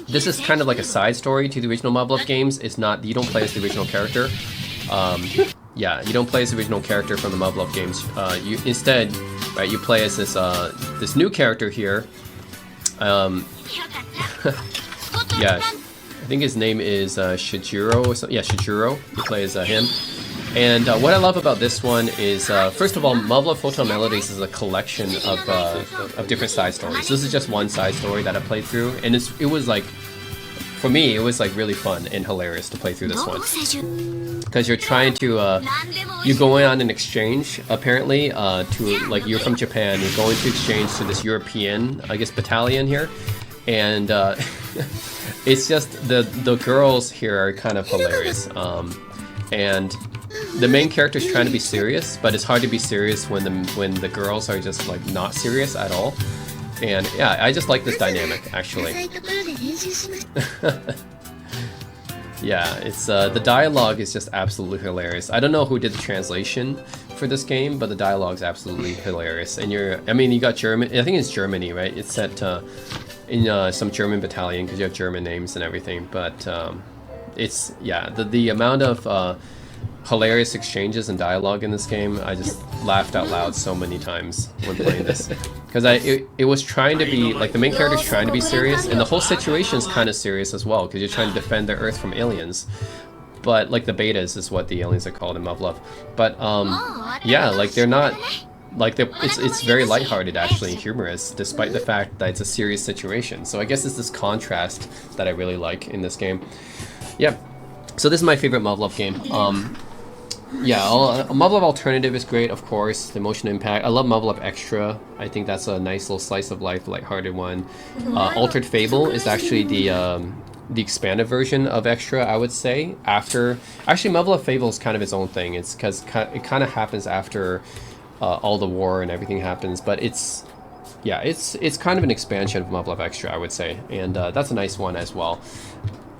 this is kind of like a side story to the original Muv-Luv games. It's not, you don't play as the original character. Yeah, you don't play as the original character from the Muv-Luv games. You instead, right, you play as this new character here. Yeah, I think his name is Shijiro or something. Yeah, Shijiro. You play as him. And what I love about this one is, first of all, Muv-Luv Photon Melodies is a collection of different side stories. This is just one side story that I played through, and it was like, for me, it was like really fun and hilarious to play through this one. Because you're trying to, you're going on an exchange, apparently, to, like, you're from Japan, you're going to exchange to this European, I guess, battalion here. And it's just, the girls here are kind of hilarious. And the main character is trying to be serious, but it's hard to be serious when the girls are just like not serious at all. And yeah, I just like this dynamic actually. Yeah, it's the dialogue is just absolutely hilarious. I don't know who did the translation for this game, but the dialogue is absolutely hilarious. And I mean, you got German. I think it's Germany, right? It's set in some German battalion because you have German names and everything. But it's, yeah, the amount of hilarious exchanges and dialogue in this game, I just laughed out loud so many times when playing this. Because it was trying to be, like, the main character's trying to be serious, and the whole situation's kind of serious as well, because you're trying to defend the Earth from aliens. But, like, the betas is what the aliens are called in Muv-Luv. But, yeah, like, they're not, like, it's very lighthearted, actually, and humorous, despite the fact that it's a serious situation. So I guess it's this contrast that I really like in this game. Yeah. So this is my favorite Muv-Luv game. Yeah, Muv-Luv Alternative is great, of course. The Emotional Impact. I love Muv-Luv Extra. I think that's a nice little slice of life, lighthearted one. Altered Fable is actually the expanded version of Extra, I would say. Actually, Muv-Luv Fable is kind of its own thing. It's because it kind of happens after all the war and everything happens, but it's kind of an expansion of Muv-Luv Extra, I would say, and that's a nice one as well.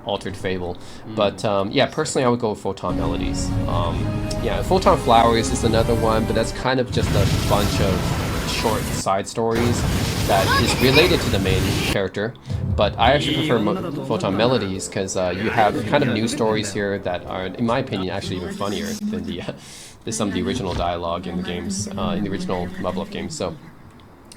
Altered Fable. But yeah, personally I would go with Photon Melodies. Yeah, Photon Flowers is another one, but that's kind of just a bunch of short side stories that is related to the main character. But I actually prefer Photon Melodies because you have kind of new stories here that are, in my opinion, actually even funnier than some of the original dialogue in the games, in the original Muv-Luv games. So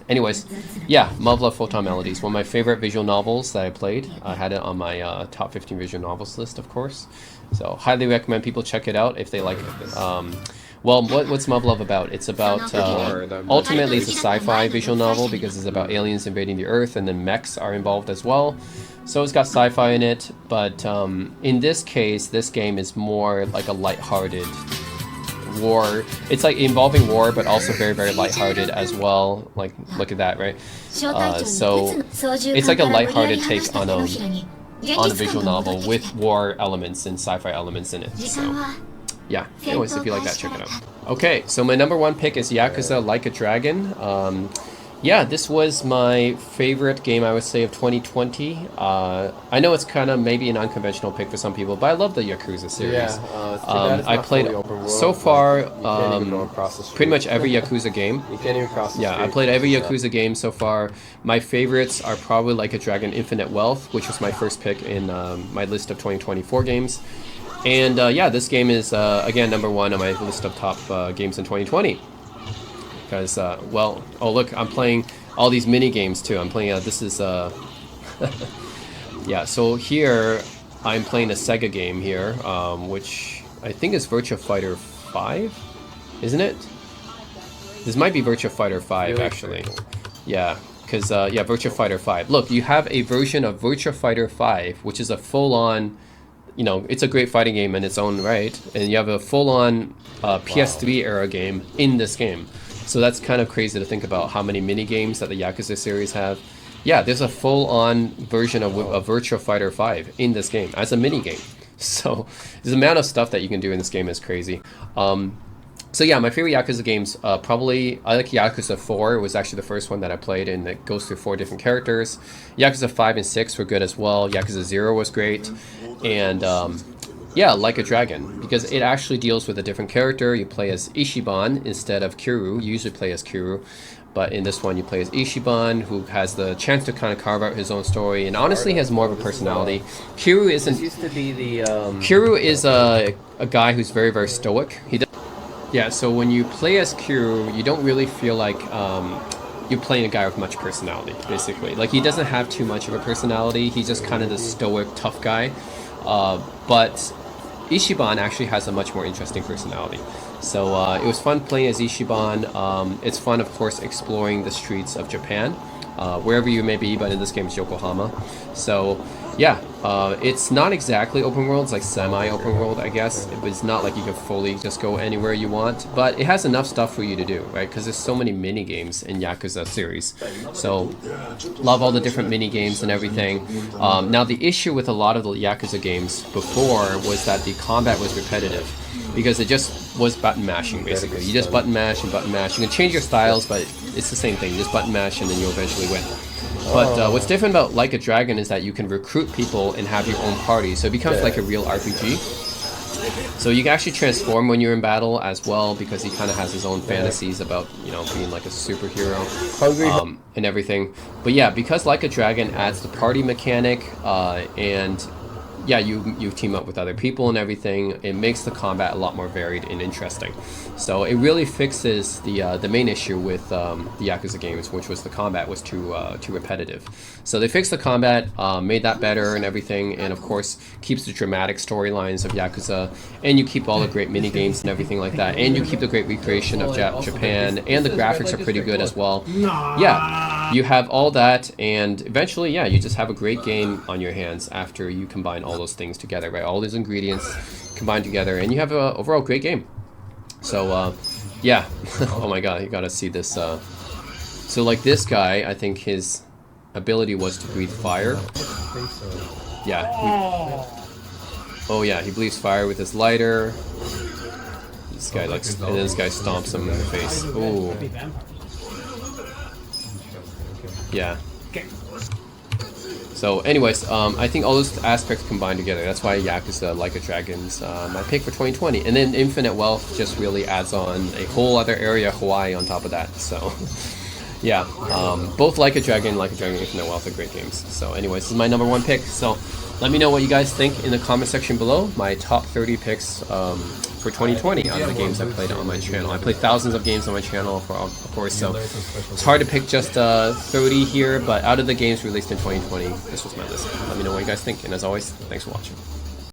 anyways, yeah, Muv-Luv Photon Melodies, one of my favorite visual novels that I played. I had it on my top 15 visual novels list, of course. So highly recommend people check it out if they like it. Well, what's Muv-Luv about? It's about, ultimately it's a sci-fi visual novel because it's about aliens invading the Earth and then mechs are involved as well. So it's got sci-fi in it, but in this case, this game is more like a lighthearted war. It's like involving war, but also very, very lighthearted as well. Like, look at that, right? So it's like a lighthearted take on a visual novel with war elements and sci-fi elements in it. So yeah, anyways, if you like that, check it out. Okay, so my number one pick is Yakuza Like a Dragon. Yeah, this was my favorite game, I would say, of 2020. I know it's kind of maybe an unconventional pick for some people, but I love the Yakuza series. Yeah, I played so far pretty much every Yakuza game. You can't even cross the street. I played every Yakuza game so far. My favorites are probably Like a Dragon Infinite Wealth, which was my first pick in my list of 2024 games. And yeah, this game is, again, number one on my list of top games in 2020. Because, well, oh look, I'm playing all these mini games too. I'm playing, this is, yeah, so here, I'm playing a Sega game here, which I think is Virtua Fighter 5, isn't it? This might be Virtua Fighter 5, really? Actually. Yeah, because, yeah, Virtua Fighter 5. Look, you have a version of Virtua Fighter 5, which is a full-on, you know, it's a great fighting game in its own right, and you have a full-on PS3 era game in this game. So that's kind of crazy to think about how many mini games that the Yakuza series have. Yeah, there's a full-on version of Virtua Fighter 5 in this game as a mini game. So the amount of stuff that you can do in this game is crazy. So yeah, my favorite Yakuza games, probably, I like Yakuza 4. It was actually the first one that I played, and it goes through 4 different characters. Yakuza 5 and 6 were good as well. Yakuza 0 was great. And yeah, Like a Dragon, because it actually deals with a different character. You play as Ichiban instead of Kiryu. You usually play as Kiryu, but in this one you play as Ichiban, who has the chance to kind of carve out his own story, and honestly has more of a personality. Kiryu isn't. This used to be the. Kiryu is a guy who's very, very stoic. Yeah, so when you play as Kiryu, you don't really feel like you're playing a guy with much personality, basically. Like, he doesn't have too much of a personality. He's just kind of the stoic, tough guy. But Ichiban actually has a much more interesting personality. So it was fun playing as Ichiban. It's fun, of course, exploring the streets of Japan, wherever you may be, but in this game it's Yokohama. So yeah, it's not exactly open world, it's like semi-open world, I guess. It's not like you can fully just go anywhere you want, but it has enough stuff for you to do, right? Because there's so many mini games in Yakuza series. So love all the different mini games and everything. Now the issue with a lot of the Yakuza games before was that the combat was repetitive, because it just was button mashing, basically. You just button mash and button mash. You can change your styles, but it's the same thing. You just button mash and then you'll eventually win. But what's different about Like a Dragon is that you can recruit people and have your own party, so it becomes like a real RPG. So you can actually transform when you're in battle as well, because he kind of has his own fantasies about, you know, being like a superhero and everything. But yeah, because Like a Dragon adds the party mechanic, and yeah, you team up with other people and everything, it makes the combat a lot more varied and interesting. So it really fixes the main issue with the Yakuza games, which was the combat was too repetitive. So they fixed the combat, made that better and everything, and of course keeps the dramatic storylines of Yakuza, and you keep all the great mini games and everything like that, and you keep the great recreation of Japan, and the graphics are pretty good as well. Yeah. you have all that, and eventually, yeah, you just have a great game on your hands after you combine all those things together, right? All these ingredients combined together, and you have a overall great game. So, yeah. Oh my god, you gotta see this. So, like this guy, I think his ability was to breathe fire. Yeah. Oh yeah, he breathes fire with his lighter. This guy like, and then this guy stomps him in the face. Ooh. Yeah. So anyways, I think all those aspects combined together. That's why Yakuza Like a Dragon's my pick for 2020. And then Infinite Wealth just really adds on a whole other area, Hawaii, on top of that. So yeah, both Like a Dragon, Infinite Wealth are great games. So anyways, this is my #1 pick. So let me know what you guys think in the comment section below. My top 30 picks for 2020 out of the games I played on my channel. I played thousands of games on my channel, of course, so it's hard to pick just 30 here, but out of the games released in 2020, this was my list. Let me know what you guys think, and as always, thanks for watching.